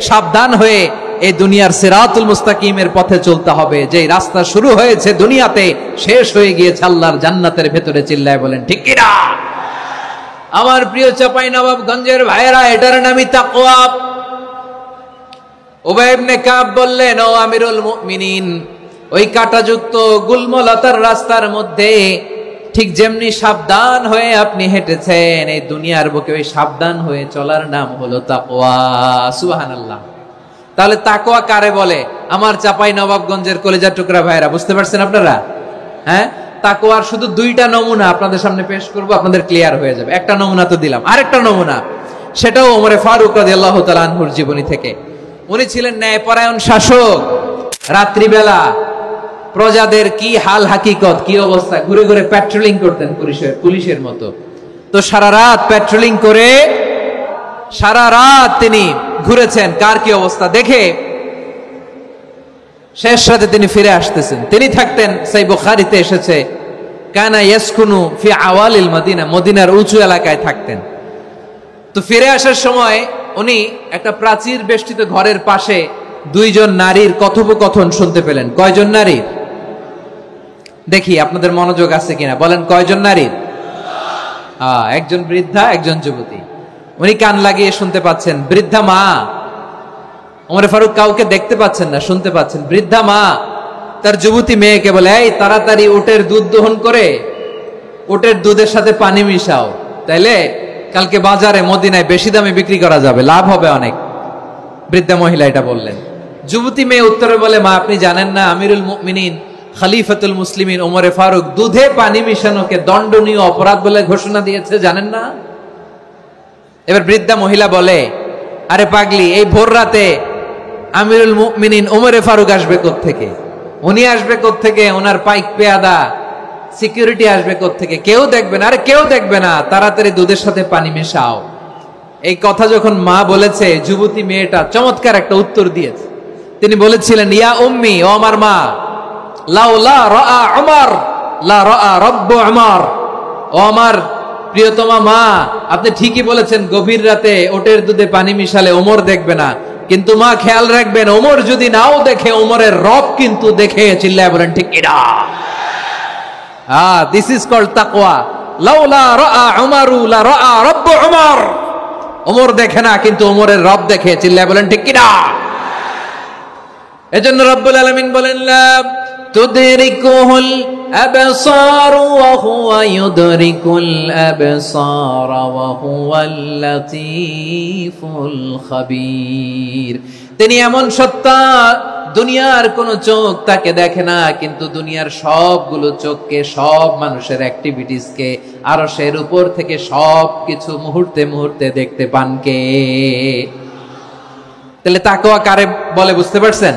সাবধান হয়ে এই দুনিয়ার সিরাতুল মুস্তাকিমের পথে চলতে হবে। যে রাস্তা শুরু হয়েছে দুনিয়াতে, শেষ হয়ে গিয়েছে আল্লাহর জান্নাতের ভেতরে। চিল্লায় বলেন ঠিক কিনা? আমার প্রিয় চাঁপাইনবাবগঞ্জের ভাইয়েরা, এটার নামই তাকওয়া। উবাই ইবনে কাব বললেন, ও আমিরুল মুমিনিন, ওই কাঁটাযুক্ত গুলমলতার রাস্তার মধ্যে ঠিক যেমনি সাবধান হয়ে আপনি হেঁটেছেন, এই দুনিয়ার বুকে ওই সাবধান হয়ে চলার নাম হলো তাকওয়া। সুবহানাল্লাহ। তাহলে তাকওয়া কারে বলে? আমার চাঁপাইনবাবগঞ্জের কলেজার টুকরা ভাইরা, বুঝতে পারছেন আপনারা? হ্যাঁ, তাকওয়ার শুধু দুইটা নমুনা আপনাদের সামনে পেশ করব, আপনাদের ক্লিয়ার হয়ে যাবে। একটা নমুনা তো দিলাম, আরেকটা নমুনা, সেটাও ওমরে ফারুক রাদিয়াল্লাহু তাআলা আনহুর জীবনী থেকে। উনি ছিলেন ন্যায়পরায়ণ শাসক। রাত্রিবেলা প্রজাদের কি হাল হাকিকত, কি অবস্থা, ঘুরে ঘুরে প্যাট্রোলিং করতেন পুলিশের মতো। তো সারা রাত প্যাট্রোলিং করে সারা রাত তিনি ঘুরেছেন কার কি অবস্থা দেখে। শেষ রাতে তিনি ফিরে আসতেছেন। তিনি থাকতেন, সেই বুখারীতে এসেছে, কানা ইয়াসকুনু ফি আওয়ালিল মদিনা, মদিনার উঁচু এলাকায় থাকতেন। তো ফিরে আসার সময় উনি একটা প্রাচীর বেষ্টিত ঘরের পাশে দুইজন নারীর কথোপকথন শুনতে পেলেন। কয়জন নারীর? দেখি আপনাদের মনোযোগ আছে কিনা, বলেন কয়জন নারীর? একজন বৃদ্ধা, একজন যুবতী। উনি কান লাগিয়ে শুনতে পাচ্ছেন। বৃদ্ধা মা, ওমরে ফারুক কাউকে দেখতে পাচ্ছেন না, শুনতে পাচ্ছেন। বৃদ্ধা মা তার যুবতী মেয়েকে বলে, এই তাড়াতাড়ি উটের দুধ দহন করে উটের দুধের সাথে পানি মিশাও, তাইলে কালকে বাজারে মদিনায় বেশি দামে বিক্রি করা যাবে, লাভ হবে অনেক। বৃদ্ধা মহিলা এটা বললেন। যুবতী মেয়ে উত্তরে বলে, মা আপনি জানেন না আমিরুল মুমিনিন খলিফাতুল মুসলিমিন ওমরে ফারুক দুধে পানি মিশানোকে দণ্ডনীয় অপরাধ বলে ঘোষণা দিয়েছে, জানেন না? এবার বৃদ্ধা মহিলা বলে, আরে পাগলি, এই ভোর রাতে আমিরুল মুমিনিন ওমরে ফারুক আসবে কোত্থেকে? উনি আসবে কোত্থেকে? ওনার পাইক পেয়াদা সিকিউরিটি আসবে কোত্থেকে? কেউ দেখবে না। আরে কেউ দেখবে না, তাড়াতাড়ি দুধের সাথে পানি মেশাও। এই কথা যখন মা বলেছে, যুবতী মেয়েটা চমৎকার একটা উত্তর দিয়েছে। তিনি বলেছিলেন, ইয়া উম্মি, ও আমার মা, লাউলা রাআ উমর লা রাআ রব্বু উমর, ও আমার প্রিয়তমা মা, আপনি ঠিকই বলেছেন, গভীর রাতে ওটের দুধে পানি মিশালে ওমর দেখবে না, কিন্তু মা খেয়াল রাখবেন, ওমর যদি নাও দেখে, ওমরের রব কিন্তু দেখে। চিল্লায় বলেন ঠিক কিনা? দিস ইজ কল্ড তাকওয়া। লাউলা রাআ উমরু লা রাআ রব্বু উমর, ওমর দেখে না কিন্তু ওমরের রব দেখে। চিল্লায় বলেন ঠিক কিনা? এজন্য রব্বুল আলামিন বলেন লা তুদরিকুহুল আবসার ওয়া হুয়া ইউদরিকুল আবসার ওয়া হুয়াল লাতীফুল খাবীর। তিনি এমন সত্তা, দুনিয়ার কোন চোখ তাকে দেখে না, কিন্তু দুনিয়ার সবগুলো চোখকে, সব মানুষের অ্যাক্টিভিটিসকে আরশের উপর থেকে সবকিছু মুহূর্তে মুহূর্তে দেখতে পান কে? তাহলে তাকওয়া কারে বলে বুঝতে পারছেন?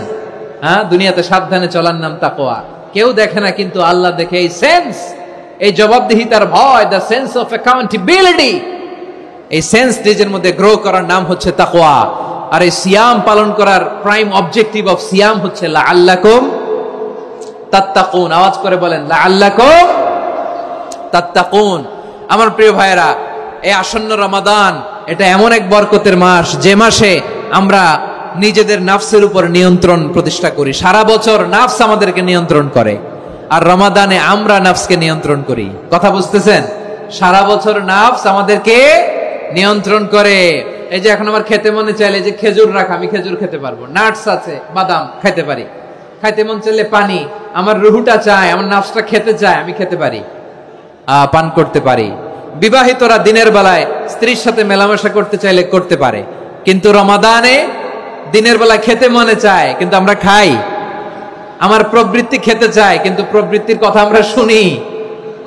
হ্যাঁ, দুনিয়াতে সাবধানে চলার নাম তাকওয়া। কেউ দেখে না, কিন্তু আল্লাহ দেখে। এই সেন্স, এই জবাবদিহিতার ভয়, দ্য সেন্স অফ অ্যাকাউন্টেবিলিটি, এই সেন্স নিজের মধ্যে গ্রো করার নাম হচ্ছে তাকওয়া। আর এই সিয়াম পালন করার প্রাইম অবজেক্টিভ অফ সিয়াম হচ্ছে লাআল্লাকুম তাত্তাকুন। আওয়াজ করে বলেন লাআল্লাকুম তাত্তাকুন। আমার প্রিয় ভাইয়েরা, এই আসন্ন রমাদান এটা এমন এক বরকতের মাস, যে মাসে আমরা নিজেদের নাফসের উপর নিয়ন্ত্রণ প্রতিষ্ঠা করি। সারা বছর নাফস আমাদেরকে নিয়ন্ত্রণ করে, আর রমাদানে আমরা নাফসকে নিয়ন্ত্রণ করি। কথা বুঝতেছেন? সারা বছর নাফস আমাদেরকে নিয়ন্ত্রণ করে। এই যে এখন আমার খেতে মনে চাইলে যে খেজুর রাখা, আমি খেজুর খেতে পারবো, নাটস আছে, বাদাম খাইতে পারি। খাইতে মন চাইলে পানি, আমার রুহুটা চায়, আমার নাফসটা খেতে চায়, আমি খেতে পারি, পান করতে পারি। বিবাহিতরা দিনের বেলায় স্ত্রীর সাথে মেলামেশা করতে চাইলে করতে পারে, কিন্তু রমাদানে দিনের বেলায় খেতে মনে চায়, কিন্তু আমরা খাই। আমার প্রবৃত্তি খেতে চায়, কিন্তু প্রবৃত্তির কথা আমরা শুনি,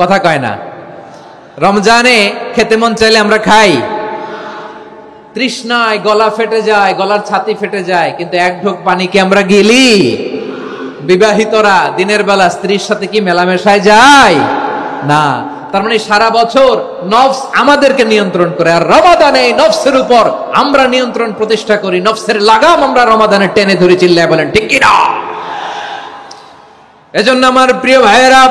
কথা কয় না। রমজানে খেতে মন চাইলে আমরা খাই, তৃষ্ণায় গলা ফেটে যায়, গলার ছাতি ফেটে যায়, কিন্তু এক ঢোক পানিকে আমরা গিলি। বিবাহিতরা দিনের বেলা স্ত্রীর সাথে কি মেলামেশায় যায় না। তার মানে সারা বছর নফস আমাদেরকে নিয়ন্ত্রণ করে, আর রমাদানে নফসের উপর আমরা নিয়ন্ত্রণ প্রতিষ্ঠা করি। নফসের লাগাম আমরা রমাদানে টেনে ধরে, চিল্লায় বলেন ঠিক কি না? এজন্য আমার প্রিয় ভাইয়েরা,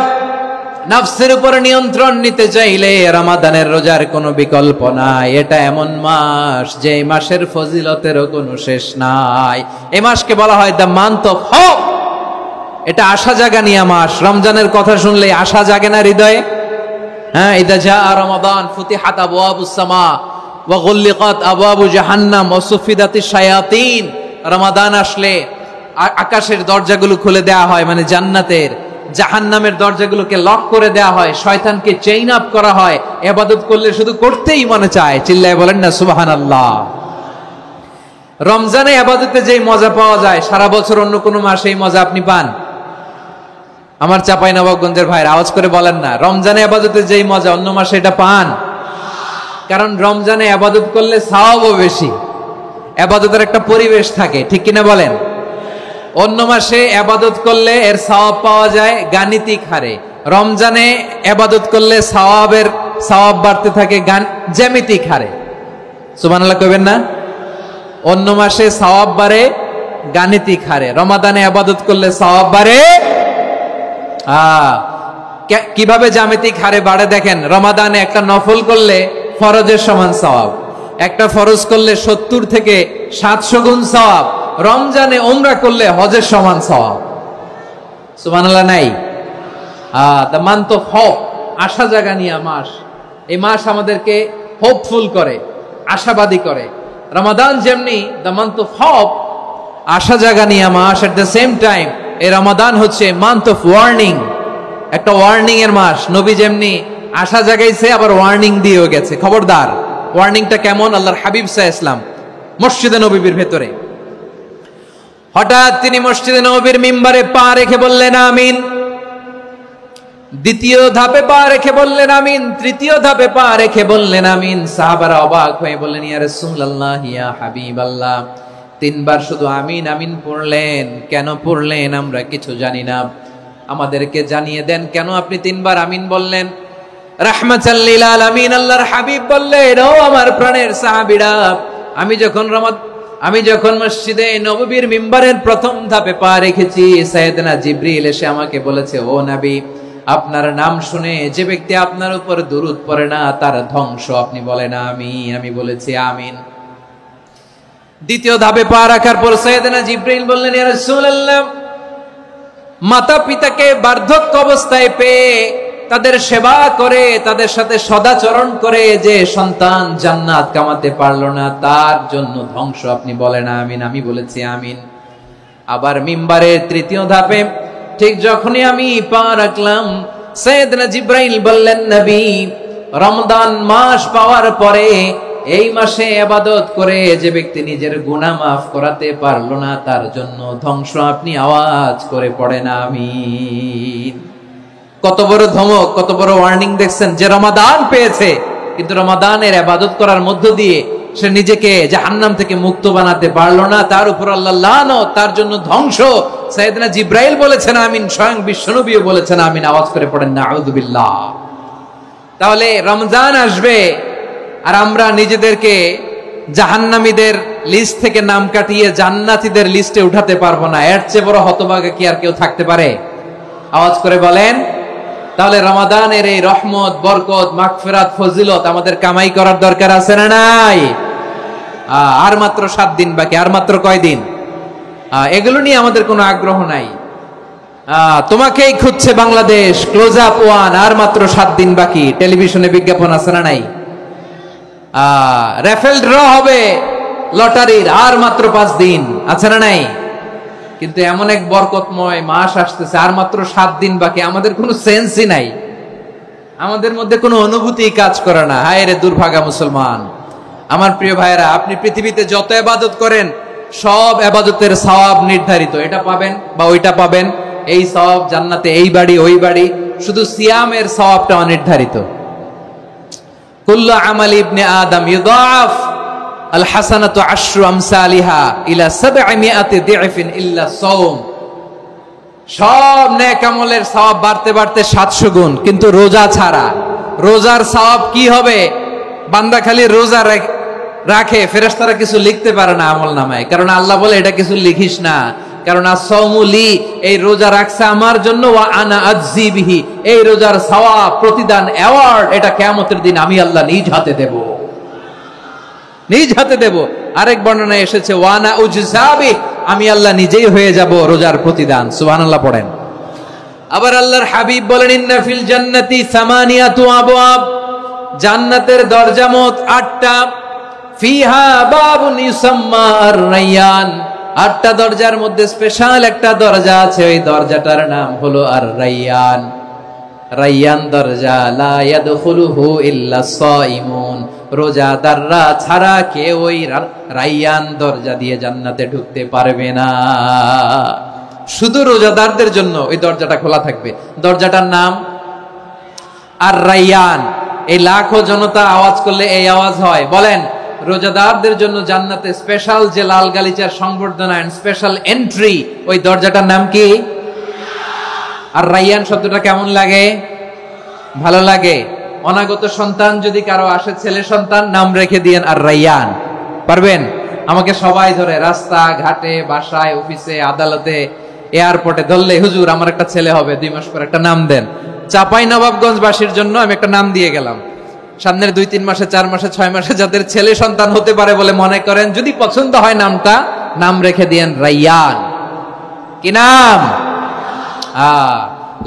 নফসের উপর নিয়ন্ত্রণ নিতে চাইলে রমাদানের রোজার কোনো বিকল্প নাই। এটা এমন মাস যে মাসের ফজিলতেরও কোনো শেষ নাই। এই মাসকে বলা হয় দ্য মান্থ অফ হোপ। এটা আশা জাগানিয়া মাস। রমজানের কথা শুনলে আশা জাগে না হৃদয়ে? হ্যাঁ, ইদা জাআ রমাদান ফুতিহাত আবওয়াবুস সামা ওয়া গুল্লিকাত আবওয়াবু জাহান্নাম ওয়া সুফিদাতিশ শায়াতিন। রমাদান আসলে আকাশের দরজাগুলো খুলে দেয়া হয়, মানে জান্নাতের। জাহান্নামের দরজাগুলোকে লক করে দেয়া হয়, শয়তানকে চেইন আপ করা হয়। ইবাদত করলে শুধু করতেই মনে চায়, চিল্লায় বলেন না সুবহানাল্লাহ। রমজানে ইবাদতে যেই মজা পাওয়া যায়, সারা বছর অন্য কোনো মাসে এই মজা আপনি পান? আমার চাঁপাইনবাবগঞ্জের ভাইরা আওয়াজ করে বলেন না, রমজানে ইবাদতে যেই মজা অন্য মাসে এটা পান? কারণ রমজানে ইবাদত করলে সওয়াবও বেশি, ইবাদতের একটা পরিবেশ থাকে, ঠিক কিনা বলেন? অন্য মাসে ইবাদত করলে এর সওয়াব পাওয়া যায় গাণিতিক হারে, রমজানে ইবাদত করলে সওয়াব বাড়তে থাকে জ্যামিতিক হারে। সুবহানাল্লাহ কইবেন না? অন্য মাসে সওয়াব বাড়ে গাণিতিক হারে, রমাদানে ইবাদত করলে সওয়াব বাড়ে কিভাবে জ্যামিতিক হারে বাড়ে দেখেন। রমাদানে একটা নফল করলে ফরজের সমান সওয়াব, একটা ফরজ করলে 70 থেকে 700 গুণ সওয়াব। রমজানে উমরা করলে হজের সমান সওয়াব। সুবহানাল্লাহ নাই? দ্য মান্থ অফ হোপ, আশা জাগানিয়া মাস। এই মাস আমাদেরকে হোপফুল করে, আশাবাদী করে। রমাদান যেমনি দ্য মান্থ অফ হোপ, আশা জাগানিয়া মাস, এট দ্য সেম টাইম এই রমাদান হচ্ছে মান্থ অফ ওয়ার্নিং, একটা ওয়ার্নিং এর মাস। নবী যেমনি আশা জাগাইছে, আবার ওয়ার্নিং দিয়েও গেছে, খবরদার। ওয়ার্নিংটা কেমন? আল্লাহর হাবিব সাল্লাল্লাহু আলাইহি ওয়াসাল্লাম মসজিদে নববীর ভেতরে, হঠাৎ তিনি মসজিদে নববীর মিম্বারে পা রেখে বললেন আমিন। দ্বিতীয় ধাপে পা রেখে বললেন আমিন, তৃতীয় ধাপে পা রেখে বললেন আমিন। সাহাবারা অবাক হয়ে বললেন ইয়া রাসূলুল্লাহ, ইয়া হাবিবাল্লাহ, 3 বার শুধু আমিন আমিন পড়লেন, কেন পড়লেন আমরা কিছু জানি না, আমাদেরকে জানিয়ে দেন কেন আপনি 3 বার আমিন বললেন। রাহমাতাল লিল আলামিন আল্লাহর হাবিব বললেন, ও আমার প্রাণের সাহাবীরা, আমি যখন মসজিদে নববীর মিম্বারের প্রথম ধাপে পা রেখেছি, সাইয়েদনা জিবরিল এসে আমাকে বলেছে, ও নবী, আপনার নাম শুনে যে ব্যক্তি আপনার উপর দুরূদ পড়ে না তার ধ্বংস। আপনি বলেন আমিন। আমি বলেছি আমিন। দ্বিতীয় ধাপে পা রাখার পর সাইয়েদনা জিবরিল বললেন, ইয়া রাসূলুল্লাহ, মাতা পিতাকে বার্ধক্য অবস্থায় পেয়ে তাদের সেবা করে, তাদের সাথে সদাচরণ করে যে সন্তান জান্নাত কামাতে পারলো না, তার জন্য ধ্বংস। আপনি বলেন আমিন। আমি বলেছি আমিন। আবার মিম্বারের তৃতীয় ধাপে ঠিক যখনই আমি পা রাখলাম, সাইয়েদনা জিব্রাইল বললেন, নবী, রমজান মাস পাওয়ার পরে এই মাসে ইবাদত করে যে ব্যক্তি নিজের গুনাহ মাফ করাতে পারলো না, তার জন্য ধ্বংস আপনি আওয়াজ করে পড়েন আমিন। কত বড় ধমক, কত বড় ওয়ার্নিং দেখছেন, যে রমাদান পেয়েছে কিন্তু রমাদানের ইবাদত করার মধ্য দিয়ে সে নিজেকে জাহান্নাম থেকে মুক্ত বানাতে পারলো না, তার উপর আল্লাহ লানত, তার জন্য ধ্বংস। সাইয়েদনা জিব্রাইল বলেছেন আমিন, স্বয়ং বিশ্বনবীও বলেছেন আমিন। আওয়াজ করে পড়েন নাউযু বিল্লাহ। তাহলে রমজান আসবে আর আমরা নিজেদেরকে জাহান্নামীদের লিস্ট থেকে নাম কাটিয়ে জান্নাতীদের লিস্টে উঠাতে পারবো না। এর চেয়ে বড় হতভাগা কি আর কেউ থাকতে পারে? আওয়াজ করে বলেন। তাহলে রমাদানের এই রহমত, বরকত, মাগফিরাত, ফজিলত আমাদের কামাই করার দরকার আছে না নাই? আর মাত্র 7 দিন বাকি। আর মাত্র কয়দিন? এগুলো নিয়ে আমাদের কোনো আগ্রহ নাই। তোমাকেই খুঁজছে বাংলাদেশ, ক্লোজ আপ 1, আর মাত্র 7 দিন বাকি। টেলিভিশনে বিজ্ঞাপন আছে না নাই? রেফেল ড্র হবে লটারির, আর মাত্র 5 দিন, আছে না নাই? কিন্তু এমন এক বরকতময় মাস আসতেছে, আর মাত্র 7 দিন বাকি। আমাদের কোনো সেন্সই নাই, আমাদের মধ্যে কোনো অনুভূতি কাজ করে না। হায় রে দুর্ভাগা মুসলমান। আমার প্রিয় ভাইয়েরা, আপনি পৃথিবীতে যত ইবাদত করেন সব ইবাদতের সওয়াব নির্ধারিত। এটা পাবেন বা ওইটা পাবেন, এই সওয়াব জান্নাতে, এই বাড়ি ওই বাড়ি। শুধু সিয়ামের সওয়াবটা অনির্ধারিত। কুল্লু আমালি ইবনে আদম ইউদাফ আল হাসানাতু আশরু আমসালিহা ইলা 700 দি'ফিন ইল্লা সাওম। সব নেক আমলের সওয়াব বাড়তে বাড়তে 700 গুণ, কিন্তু রোজা ছাড়া। রোজার সওয়াব কি হবে? বান্দা খালি রোজা রাখে, ফেরেশতারা কিছু লিখতে পারে না আমলনামায়, কারণ আল্লাহ বলে এটা কিছু লিখিস না, কারণ as-সাওমু লি, এই রোজা রাখছে আমার জন্য, ওয়া আনা আজজি বিহি, এই রোজার সওয়াব, প্রতিদান, অ্যাওয়ার্ড, এটা কিয়ামতের দিন আমি আল্লাহ নিজ হাতে দেব, নিজ হাতে দেব। আরেক বর্ণনায় এসেছে ওয়া আনা উজজাবি, আমি আল্লাহ নিজেই হয়ে যাব রোজার প্রতিদান। সুবহানাল্লাহ পড়েন। আবার আল্লাহর হাবিব বলেন, ইন্না ফিল জান্নাতি 8 আবওয়াব, জান্নাতের দরজা মোট 8টা। ফিহা বাবুন ইউসাম্মা আর-রায়্যান, 8টা দরজার মধ্যে স্পেশাল একটা দরজা আছে, ওই দরজাটার নাম হলো আর-রায়্যান। রায়্যান দরজা, লা ইয়াদখুলুহু ইল্লা সাইমুন, রোজাদাররা ছাড়া কেউ ওই রায়্যান দরজা দিয়ে জান্নাতে ঢুকতে পারবে না। শুধু রোজাদারদের জন্য ওই দরজাটা খোলা থাকবে। দরজাটার নাম আর-রায়্যান। এই লাখো জনতা আওয়াজ করলে এই আওয়াজ হয়। বলেন, রোজাদারদের জন্য জান্নাতে স্পেশাল যে লাল গালিচার সংবর্ধনা, স্পেশাল এন্ট্রি, ওই দরজাটার নাম কি? আর-রায়্যান শব্দটা কেমন লাগে? ভালো লাগে। অনাগত সন্তান যদি কারো আসে, ছেলে সন্তান, নাম রেখে দিয়েন আর-রায়্যান। পারবেন? আমাকে সবাই ধরে রাস্তা ঘাটে, বাসায়, অফিসে, আদালতে, এয়ারপোর্টে ধরলে, হুজুর আমার একটা ছেলে হবে 2 মাস পর, একটা নাম দেন। চাপাই নবাবগঞ্জবাসীর জন্য আমি একটা নাম দিয়ে গেলাম। সামনের 2-3 মাসে, 4 মাসে, 6 মাসে যাদের ছেলে সন্তান হতে পারে বলে মনে করেন, যদি পছন্দ হয় নামটা, নাম রেখে দিয়েন রায়্যান। কি নাম?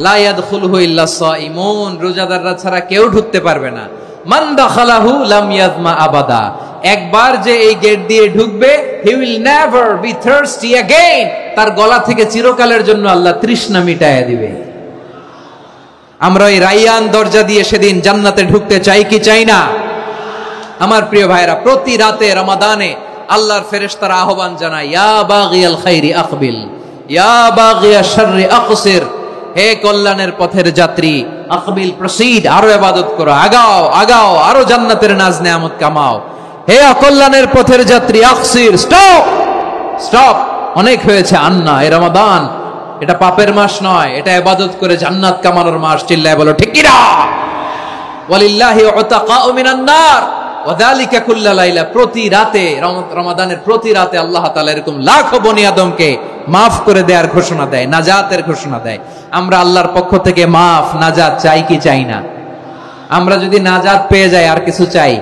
লা ইয়াদখুলুহু ইল্লা সাইমুন, রোজাদাররা ছাড়া কেউ ঢুকতে পারবে না। মান দাখালাহু লাম ইয়াজমা আবাদা, একবার যে এই গেট দিয়ে ঢুকবে, he will never be thirsty again, তার গলা থেকে চিরকালের জন্য আল্লাহ তৃষ্ণা মিটায়া দিবে। আমরা এই রায়্যান দরজা দিয়ে সেদিন জান্নাতে ঢুকতে চাই কি চাই না? আমার প্রিয় ভাইরা, প্রতি রাতে রমাদানে আল্লাহর ফেরেশতারা আহ্বান জানায়, ইয়া বাগিয়াল খাইরি আকবিল, ইয়া বাগিয়াশ শাররি আকসির, হে কল্যাণের পথের যাত্রী, আকবিল, প্রসিড, আরো ইবাদত করো, আগাও আগাও, আরো জান্নাতের নাজ নেয়ামত কামাও। হে অকল্যাণের পথের যাত্রী, আকসির, স্টপ স্টপ, অনেক হয়েছে। আন্না, এই রমাদান এটা পাপের মাস নয়, এটা ইবাদত করে জান্নাত কামানোর মাস। চিল্লায় বলো ঠিক কি না? ওয়ালিল্লাহি উতাকাউ মিনান নার ওয়া যালিকা কুল্লা লাইলা, প্রতি রাতে, রমাদানের প্রতি রাতে আল্লাহ তাআলা এরকম লাখো বনি আদমকে মাফ করে দেওয়ার ঘোষণা দেয়, নাজাতের ঘোষণা দেয়। আমরা আল্লাহর পক্ষ থেকে মাফ, নাজাত চাই কি চাই না? আমরা যদি নাজাত পেয়ে যাই, আর কিছু চাই?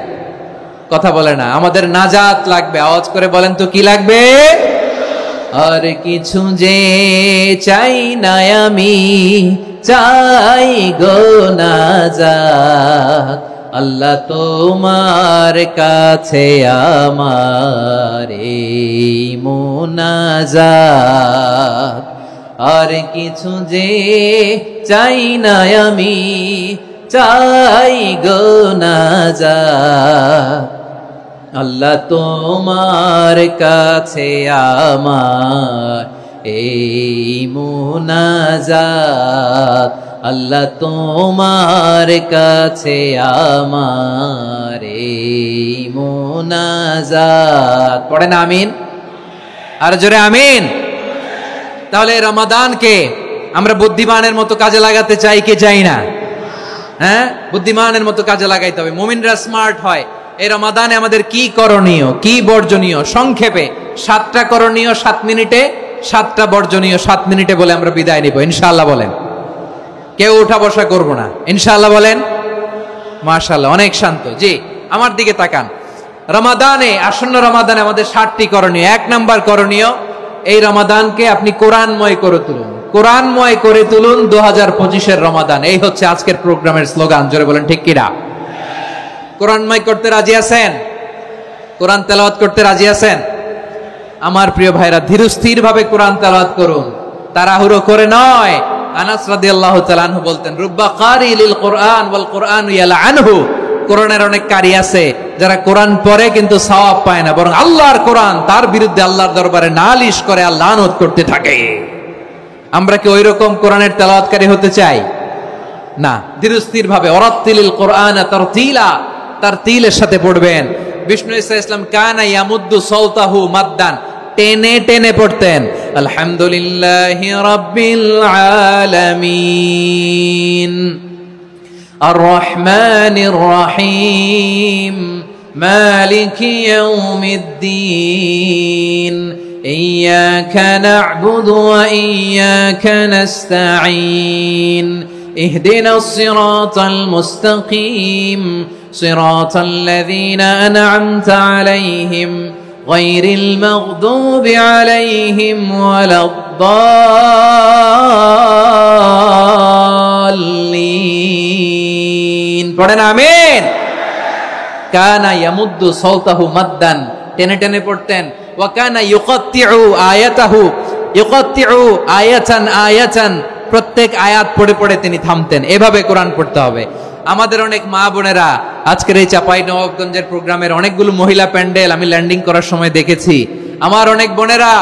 কথা বলে না। আমাদের নাজাত লাগবে। আওয়াজ করে বলেন তো কি লাগবে? আর কিছু যে চাই না আমি, চাই গো নাজাত, আল্লাহ তোমার কাছে আমার এই মুনাজাত, আর কিছু যে চাই না আমি, চাই গো নাজাত। আল্লাহ তোমার কাছে আমার এই মুনাজাত, আল্লাহ তোমার কাছে আমার এই মুনাজাত। পড়েন আমিন, আর জোরে আমিন। তাহলে রমাদানকে আমরা বুদ্ধিমানের মতো কাজে লাগাতে চাই কি চাই না? হ্যাঁ, বুদ্ধিমানের মতো কাজে লাগাইতে হবে। মুমিনরা স্মার্ট হয়। এই রমাদানে আমাদের কি করণীয়, কি বর্জনীয়, সংক্ষেপে 7টা করণীয় 7 মিনিটে, 7টা বর্জনীয় 7 মিনিটে বলে আমরা বিদায় নিব ইনশাআল্লাহ। বলেন, কেউ উঠা বসা করব না ইনশাআল্লাহ। বলেন মাশাআল্লাহ, অনেক শান্ত। জি, আমার দিকে তাকান। রমাদানে, আসন্ন রমাদানে আমাদের 7টি করণীয়। 1 নাম্বার করণীয়, এই রমাদানকে আপনি কোরআনময় করে তুলুন। কোরআনময় করে তুলুন 2025-এর রমাদান। এই হচ্ছে আজকের প্রোগ্রামের স্লোগান। জোরে বলেন ঠিক কিনা? কোরআনময় করতে রাজি আছেন? কোরআন তেলাওয়াত করতে রাজি আছেন? আমার প্রিয় ভাইরা, ধীরস্থির ভাবে কোরআন তেলাওয়াত করুন, তাড়াহুড়ো করে নয়। আনাস রাদিয়াল্লাহু তাআলা আনহু বলতেন, রুব্বা কারি লিল কোরআন ওয়াল কোরআন ইয়ালআনহু। কোরআনের অনেক কারি আছে যারা কোরআন পড়ে কিন্তু সওয়াব পায় না, বরং আল্লাহর কোরআন তার বিরুদ্ধে আল্লাহর দরবারে নালিশ করে আর লানত করতে থাকে। আমরা কি ওইরকম কোরআনের তেলাওয়াতকারী হতে চাই? না। ধীরস্থির ভাবে, ওয়ারাত্তিলিল কোরআন তারতিলা, তারতিলের সাথে পড়বেন। বিষ্ণু ঈসা ইসলাম কানা ইয়ামুদ্দু সাওতাহু মাদ্দান, টেনে টেনে পড়তেন। আলহামদুলিল্লাহি রাব্বিল আলামিন আর রহমানির রহিম মালিকি ইয়াউমিদ্দিন ইয়্যাকা না'বুদু ওয়া ইয়্যাকা নাস্তাঈন ইহদিনাস সিরাতাল মুস্তাকিম সিরাতাল লাযীনা আন'আমতা আলাইহিম গায়রিল মাগদুবি আলাইহিম ওয়ালাদ-দাল্লিন। পড়েন আমিন। কানা ইয়ামুদ্দু সাওতাহু মাদ্দান, টেনে টেনে পড়তেন। ওয়া কানা ইউকাত্তিউ আয়াতাহু, ইউকাত্তিউ আয়াতান আয়াতান, প্রত্যেক আয়াত পড়ে পড়ে তিনি থামতেন। এভাবে কোরআন পড়তে হবে। আমাদের অনেক মা বোনেরা, আজকের এই চাঁপাইনবাবগঞ্জের প্রোগ্রামের অনেকগুলো মহিলা প্যান্ডেল আমি ল্যান্ডিং করার সময় দেখেছি। আমার অনেক বোনেরা,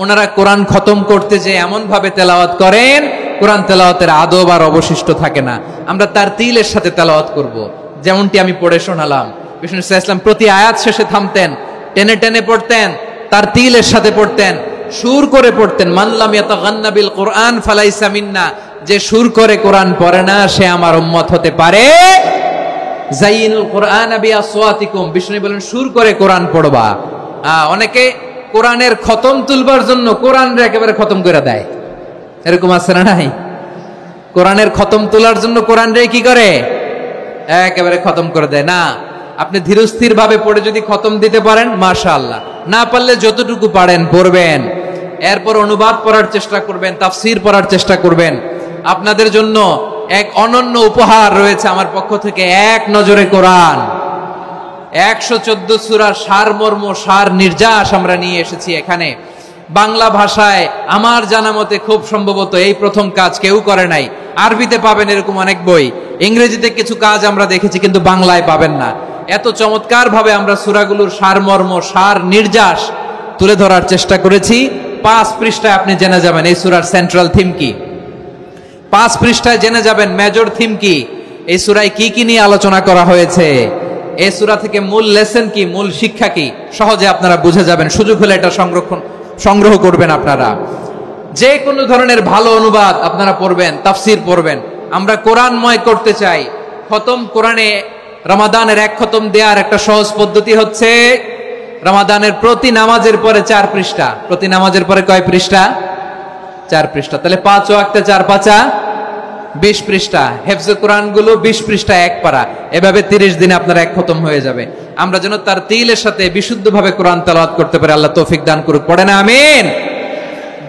ওনারা কোরআন খতম করতে যে এমন ভাবে তেলাওয়াত করেন, কোরআন তেলাওয়াতের আদব আর অবশিষ্ট থাকে না। আমরা তারতিলের সাথে তেলাওয়াত করব, যেমনটি আমি পড়ে শোনালাম। বিষ্ণু ইসলাম প্রতি আয়াত শেষে থামতেন, টেনে টেনে পড়তেন, তারতিলের সাথে পড়তেন, সুর করে পড়তেন। মান লাম ইয়াতাগান্না বিল কোরআন ফালাইসা মিন্না, যে সুর করে কোরআন পড়ে না সে আমার উম্মত হতে পারে। যাইনুল কোরআন বিআসওয়াতিকুম, বিষ্ণু বলেন সুর করে কোরআন পড়বা। অনেকে কোরআনের খতম তুলবার জন্য কোরআনরে একেবারে খতম করে দেয়, এরকম আছে না নাই? কোরআনের খতম তোলার জন্য কোরআনরে কি করে? একেবারে খতম করে দেয়। না, আপনি ধীরস্থির ভাবে পড়ে যদি খতম দিতে পারেন মাশাআল্লাহ, না পারলে যতটুকু পারেন পড়বেন। এরপর অনুবাদ পড়ার চেষ্টা করবেন, তাফসীর পড়ার চেষ্টা করবেন। আপনাদের জন্য এক অনন্য উপহার রয়েছে আমার পক্ষ থেকে, এক নজরে কোরআন। 114 সূরার সারমর্ম, সার নির্যাস আমরা নিয়ে এসেছি এখানে বাংলা ভাষায়। আমার জানা মতে খুব সম্ভবত এই প্রথম কাজ, কেউ করে নাই। আরবিতে পাবেন এরকম অনেক বই, ইংরেজিতে কিছু কাজ আমরা দেখেছি, কিন্তু বাংলায় পাবেন না। এত চমৎকার ভাবে আমরা সূরাগুলোর সারমর্ম, সার নির্যাস তুলে ধরার চেষ্টা করেছি। 5 পৃষ্ঠায় আপনি জেনে যাবেন এই সূরার সেন্ট্রাল থিম কি। 5 পৃষ্ঠায় জেনে যাবেন মেজর থিম কি, এই সূরায় কি কি নিয়ে আলোচনা করা হয়েছে, এই সূরা থেকে মূল লেসন কি, মূল শিক্ষা কি, সহজে আপনারা বুঝে যাবেন। সুযোগ হলে এটা সংগ্রহ করবেন। আপনারা যে কোনো ধরনের ভালো অনুবাদ আপনারা পড়বেন, তাফসীর পড়বেন। আমরা কোরআনময় করতে চাই। খতম কোরআনে রমাদানের 1 খতম দেওয়ার একটা সহজ পদ্ধতি হচ্ছে, রমাদানের প্রতি নামাজের পরে 4 পৃষ্ঠা। প্রতি নামাজের পরে কয় পৃষ্ঠা? 4 পৃষ্ঠা। তাহলে 5 ওয়াক্তে 4 পাঁচা 20 পৃষ্ঠা। হেফজে কোরআন গুলো 20 পৃষ্ঠা 1 পারা। এভাবে 30 দিনে আপনার 1 খতম হয়ে যাবে। আমরা যেন তারতিলের সাথে বিশুদ্ধভাবে কোরআন তেলাওয়াত করতে পারি, আল্লাহ তৌফিক দান করুক। পড়েন আমিন।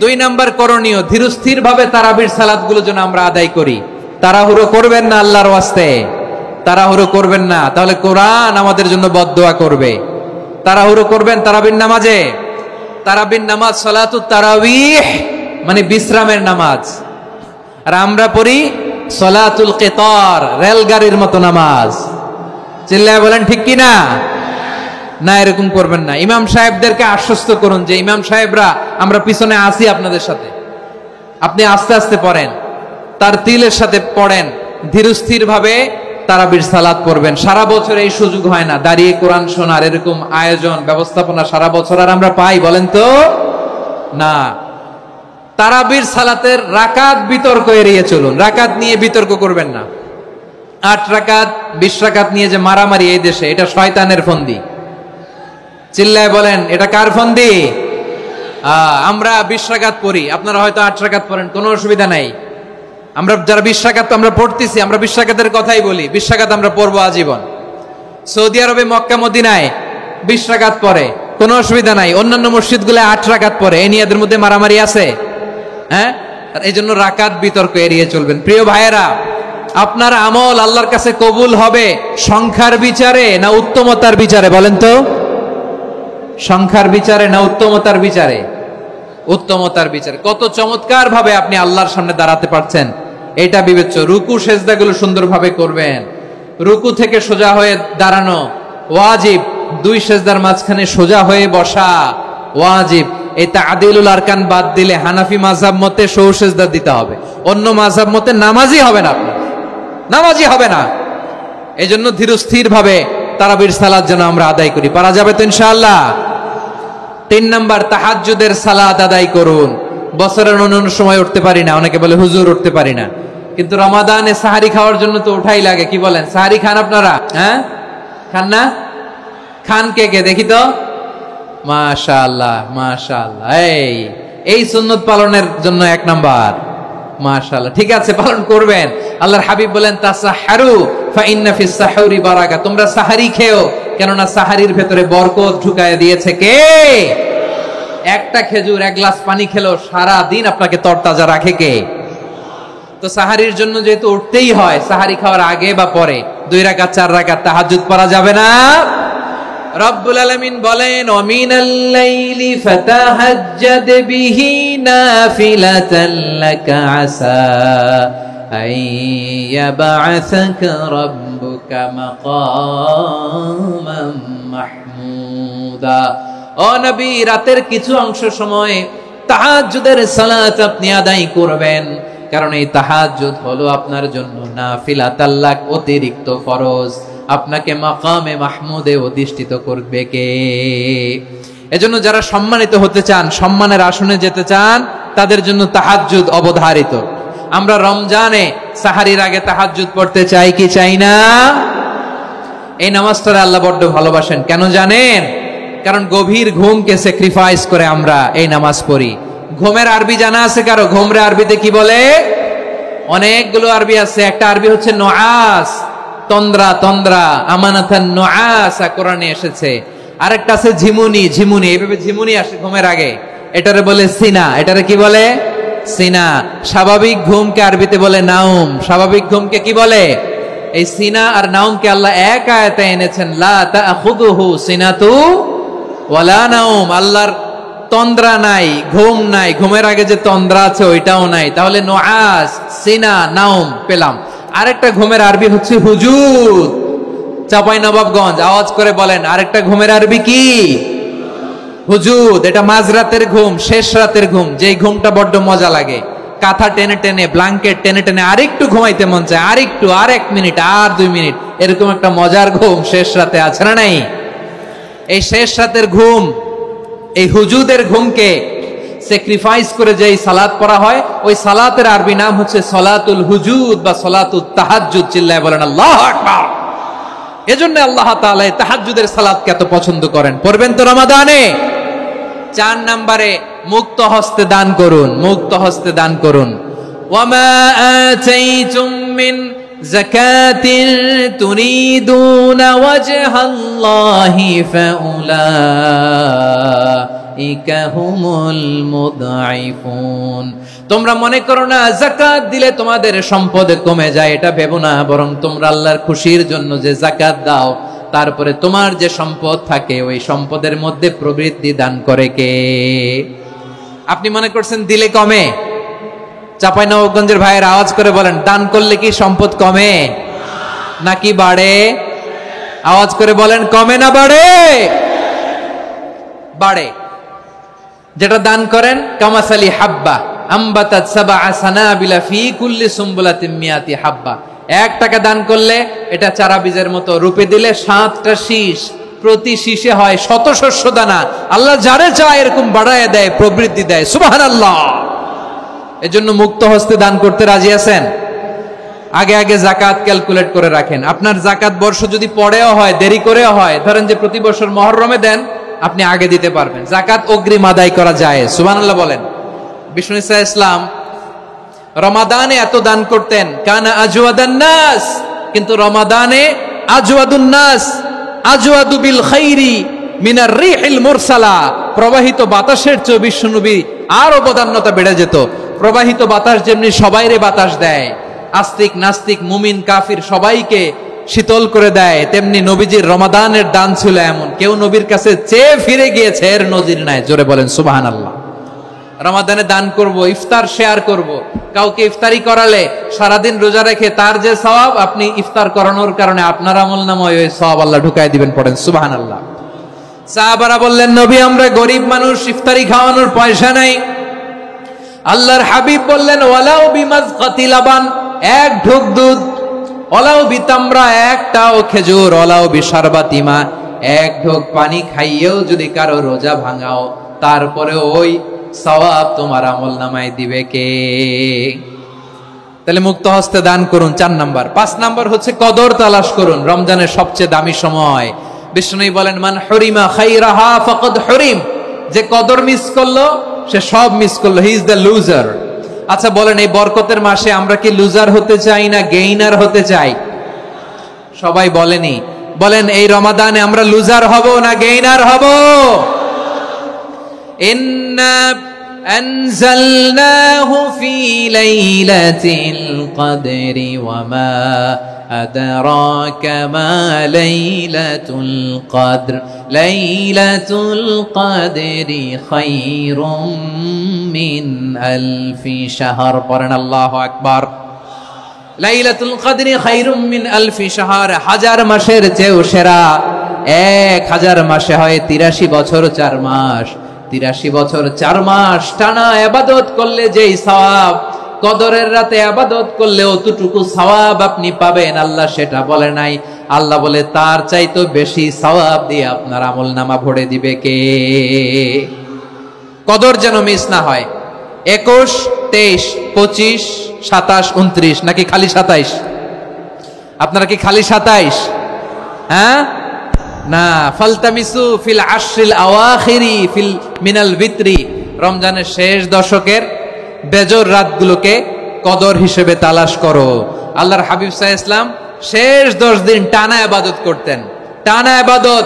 2 নাম্বার করণীয়, ধীরস্থির ভাবে তারাবির সালাত গুলো যেন আমরা আদায় করি। তাড়াহুড়ো করবেন না আল্লাহর ওয়াস্তে। তাড়াহুড়ো করবেন না, তাহলে কোরআন আমাদের জন্য বদদোয়া করবে। তাড়াহুড়ো করবেন তারাবির নামাজে। তারাবির নামাজ সালাতুত তারাবিহ মানে বিশ্রামের নামাজ, আর আমরা পড়ি সালাতুল কিতার, রেলগাড়ির মতো নামাজ। চিল্লায় বলেন ঠিক কি না? না, এরকম করবেন না। ইমাম সাহেবদেরকে আশ্বস্ত করুন যে ইমাম সাহেবরা আমরা পিছনে আসি আপনাদের সাথে, আপনি আস্তে আস্তে পড়েন, তার তিলের সাথে পড়েন, ধীরস্থির ভাবে তারাবির সালাত পড়বেন। সারা বছর এই সুযোগ হয় না, দাঁড়িয়ে কোরআন শোনার এরকম আয়োজন ব্যবস্থাপনা সারা বছর আর আমরা পাই বলেন তো? না। তারাবির সালাতের রাকাত বিতর্ক এড়িয়ে চলুন, রাকাত নিয়ে বিতর্ক করবেন না। 8 রাকাত 20 রাকাত নিয়ে যে মারামারি এই দেশে, এটা শয়তানের ফন্দি। চিল্লায় বলেন এটা কার ফন্দি? আমরা 20 রাকাত পড়ি, আপনারা হয়তো 8 রাকাত পড়েন, কোনো অসুবিধা নাই। আমরা যারা 20 রাকাত আমরা পড়তেছি, আমরা 20 রাকাতের কথাই বলি, 20 রাকাত আমরা পড়বো আজীবন। সৌদি আরবে মক্কা মদিনায় 20 রাকাত পড়ে, কোনো অসুবিধা নাই। অন্যান্য মসজিদগুলো 8 রাকাত পড়ে, এই নিয়ে এদের মধ্যে মারামারি আছে? হ্যাঁ, এই জন্য রাকাত বিতর্ক এড়িয়ে চলবেন। প্রিয় ভাইয়েরা, আপনার আমল আল্লাহর কাছে কবুল হবে সংখ্যার বিচারে না উত্তমতার বিচারে বলেন তো? সংখ্যার বিচারে না উত্তমতার বিচারে? উত্তমতার বিচারে। কত চমৎকার ভাবে আপনি আল্লাহর সামনে দাঁড়াতে পারছেন এটা বিবেচ্য। রুকু সেজদাগুলো সুন্দরভাবে করবেন, রুকু থেকে সোজা হয়ে দাঁড়ানো ওয়াজিব, 2 সেজদার মাঝখানে সোজা হয়ে বসা ওয়াজিব। এই তা'দিলুল আরকান বাদ দিলে হানাফি মাযহাব মতে সৌ সেজদা দিতে হবে, অন্য মাযহাব মতে নামাজই হবে না, আপনি নামাজই হবে না। এই জন্য ধীরস্থির ভাবে তারাবির সালাত যেন আমরা আদায় করি। পারা যাবে তো ইনশাআল্লাহ? 3 নাম্বার, তাহাজ্জুদের সালাত আদায় করুন। বছরের অন্য সময় উঠতে পারি না, অনেকে বলে হুজুর উঠতে পারি না, কিন্তু রমাদানে সাহারি খাওয়ার জন্য তো উঠাই লাগে। কি বলেন, সাহারি খান আপনারা? হ্যাঁ, খান না? খান কে কে দেখি তো? মাশাআল্লাহ মাশাআল্লাহ। এই সুন্নত পালনের জন্য 1 নাম্বার। মাশাআল্লাহ, ঠিক আছে, পালন করবেন। আল্লাহর হাবিব বলেন তাসাহহারু ফা ইন্না ফিস সাহুরি বারাকা, তোমরা সাহারি খেও, কেননা সাহারির ভেতরে বরকত ঢুকায় দিয়েছে কে? একটা খেজুর 1 গ্লাস পানি খেলো সারা দিন আপনাকে তরতাজা রাখে কে? তো সাহারির জন্য যেহেতু উঠতেই হয়, সাহারি খাওয়ার আগে বা পরে 2 রাকাত 4 রাকাত তাহাজ্জুদ পড়া যাবে না? রব্বুল আলামিন বলেন ওয়ামিনাল লাইলি ফাতাহাজ্জাদ বিহি নাফিলাতান লাকা আসা আইয়াবআসাকা রাব্বুকা মাকামান মাহমুদা। ও নবী, রাতের কিছু অংশ সময় তাহাজ্জুদের সালাত আপনি আদায় করবেন, কারণ এই তাহাজ্জুদ হলো আপনার জন্য নাফিলাতাল লাক, অতিরিক্ত ফরজ। আপনাকে মাকামে মাহমুদে অধিষ্ঠিত করবে কে? এজন্য যারা সম্মানিত হতে চান, সম্মানের আসনে যেতে চান, তাদের জন্য তাহাজ্জুদ অবধারিত। আমরা রমজানে সাহারির আগে তাহাজ্জুদ পড়তে চাই কি চাই না? এই নামাজটা আল্লাহ বড্ড ভালোবাসেন, কেন জানেন? কারণ গভীর ঘুমকে স্যাক্রিফাইস করে আমরা এই নামাজ পড়ি। ঘুমের আরবি জানা আছে কারো? ঘুমরে আরবিতে কি বলে? অনেকগুলো আরবি আছে। একটা আরবি হচ্ছে নুআস, তন্দ্রা, তন্দ্রা, আমানাতান নুআসা কোরআনে এসেছে। আরেকটা আছে ঝিমুনি, ঝিমুনি, এইভাবে ঝিমুনি আসে ঘুমের আগে, এটারে বলে সিনা। এটারে কি বলে? সিনা। স্বাভাবিক ঘুমকে আরবিতে বলে নাউম। স্বাভাবিক ঘুমকে কি বলে? এই সিনা আর নাউমকে আল্লাহ এক আয়াতে এনেছেন, লা তাখুযুহু সিনাতু ওয়ালা নাউম। আল্লাহর তন্দ্রা নাই, ঘুম নাই, ঘুমের আগে যে তন্দ্রা আছে ওইটাও নাই। তাহলে নুআস, সিনা, নাউম পেলাম। আরেকটা ঘুমের আরবি হচ্ছে হুজুদ। চাঁপাইনবাবগঞ্জ আওয়াজ করে বলেন, আরেকটা ঘুমের আরবি কি? হুজুদ। এটা মাঝরাতের ঘুম, শেষ রাতের ঘুম, যেই ঘুমটা বড্ড মজা লাগে। কাঁথা টেনে টেনে, ব্ল্যাঙ্কেট টেনে টেনে আরেকটু ঘুমাইতে মন চায়, আরেকটু, আর 1 মিনিট, আর 2 মিনিট, এরকম একটা মজার ঘুম শেষ রাতে আছে না নাই? এই শেষ রাতের ঘুম, এই হুজুদের ঘুমকে স্যাক্রিফাইস করে যেই সালাত পড়া হয়, ওই সালাতের আরবি নাম হচ্ছে সলাতুল হুজুদ বা সলাতুত তাহাজ্জুদ। চিল্লায় বলেন আল্লাহু আকবার। এজন্য আল্লাহ তাআলা তাহাজ্জুদের সালাতকে এত পছন্দ করেন। পড়বেন তো রমাদানে? 4 নম্বরে মুক্ত হস্তে দান করুন, মুক্ত হস্তে দান করুন। ওয়ামা আতাইতুম মিন যাকাতিন তুরিদুনা ওয়াজহাল্লাহি ফাউলা উলাইকা হুমুল মুদঈফুন। তোমরা মনে করো না যাকাত দিলে তোমাদের সম্পদ কমে যায়, এটা ভেবো না, বরং তোমরা আল্লাহর খুশির জন্য যে যাকাত দাও তারপরে তোমার যে সম্পদ থাকে ওই সম্পদের মধ্যে প্রবৃদ্ধি দান করে কে? আপনি মনে করছেন দিলে কমে? চাঁপাইনবাবগঞ্জের ভাইয়ের আওয়াজ করে বলেন, দান করলে কি সম্পদ কমে নাকি বাড়ে? আওয়াজ করে বলেন, কমে না বাড়ে? বাড়ে। যেটা দান করেন, কামাসালি হাব্বা আম্বাতাত সাবআ সানাবিলা ফি কুল্লি সুমবুলাতিন মিয়াতি হাব্বা। 1 টাকা দান করলে এটা চারা বীজের মতো, রূপে দিলে 7টা শীষ, প্রতি শীষে হয় 100 শস্য দানা। আল্লাহ যারে চায় এরকম বাড়ায় দেয়, প্রবৃদ্ধি দেয়। সুবহানাল্লাহ। এজন্য মুক্ত হস্তে দান করতে রাজি আছেন? আগে আগে যাকাত ক্যালকুলেট করে রাখেন। আপনার যাকাত বর্ষ যদি পরেও হয়, দেরি করেও হয়, ধরেন যে প্রতি বছর মুহররমে দেন, আপনি আগে দিতে পারবেন। যাকাত অগ্রিম আদায় করা যায়। সুবহানাল্লাহ বলেন। বিষ্ণু ঈসা ইসলাম রমাদানে এত দান করতেন, কানা আজওয়াদান নাস, কিন্তু রমাদানে আজওয়াদুন নাস আজওয়াদু বিল খাইরি মিনার রিহিল মুরসালা। প্রবাহিত বাতাসের চেয়ে বিশ্বনবী আরো বদান্যতা বেড়ে যেত। প্রবাহিত বাতাস যেমনি সবাইরে বাতাস দেয়, আস্তিক নাস্তিক মুমিন কাফির সবাইকে শীতল করে দেয়, তেমনি নবীজির রমাদানের দান ছিল এমন, কেউ নবীর কাছে চেয়ে ফিরে গিয়েছে এর নজির নাই। জোরে বলেন সুবহানাল্লাহ। রমাদানে দান করব, ইফতার শেয়ার করব। কাউকে ইফতারি করালে সারাদিন রোজা রেখে তার যে সওয়াব, আপনি ইফতার করানোর কারণে আপনার আমলনামায় ওই সওয়াব আল্লাহ ঢুকায় দিবেন। পড়েন সুবহানাল্লাহ। সাহাবারা বললেন, নবী আমরা গরিব মানুষ, ইফতারি খাওয়ানোর পয়সা নাই। আল্লাহর হাবিব বললেন, ওয়ালাউ বিমাজকাতি লাবান, 1 ঢোক দুধ, ওয়ালাউ বিতামরা, 1টাও খেজুর, ওয়ালাউ বিশারবাতিমা, 1 ঢোক পানি খাইয়েও যদি কারো রোজা ভাঙাও, তারপরে ওই সওয়াব তোমার আমলনামায় দিবে কে? তাহলে মুক্ত হস্তে দান করুন, 4 নাম্বার। 5 নাম্বার হচ্ছে কদর তালাশ করুন। রমজানের সবচেয়ে দামি সময়। বিষ্ণু বলেন, মান হুরিমা খাইরাহা ফাকাদ হুরিম, যে কদর মিস করলো সে সব মিস করলো, হি ইজ দ্য লুজার। আচ্ছা বলেন, এই বরকতের মাসে আমরা কি লুজার হতে চাই না গেইনার হতে চাই? সবাই বলেনি, বলেন এই রমাদানে আমরা লুজার হব না গেইনার হব? ইন্না আনজালনাহু ফি লাইলাতিল কদরি ওয়া মা আদরাকা মা লাইলাতুল কদর লাইলাতুল কদরি খায়রুম মিন আলফি শাহর। পড়েন আল্লাহু আকবার। লাইলাতুল কদরি খায়রুম মিন আলফি শাহর, 1000 মাসের চেয়েও সেরা। 1000 মাসে হয় 83 বছর 4 মাস। 83 বছর 4 মাস টানা ইবাদত করলে যেই সওয়াব, কদরের রাতে ইবাদত করলে অতটুকু সওয়াব আপনি পাবেন, আল্লাহ সেটা বলে নাই। আল্লাহ বলে তার চাইতে বেশি সওয়াব দিয়ে আপনার আমলনামা ভরে দিবে কে? কদর যেন মিস না হয়। 21, 23, 25, 27, 29 নাকি খালি 27? আপনারা কি খালি 27? হ্যাঁ না, ফালতামিসু ফিল আশরিল আওয়াখিরি ফিল মিনাল বিত্রি, রমজানের শেষ দশকের বেজর রাতগুলোকে কদর হিসেবে তালাশ করো। আল্লাহর হাবিব সাল্লাল্লাহু আলাইহি ওয়াসাল্লাম শেষ 10 দিন টানা ইবাদত করতেন, টানা ইবাদত।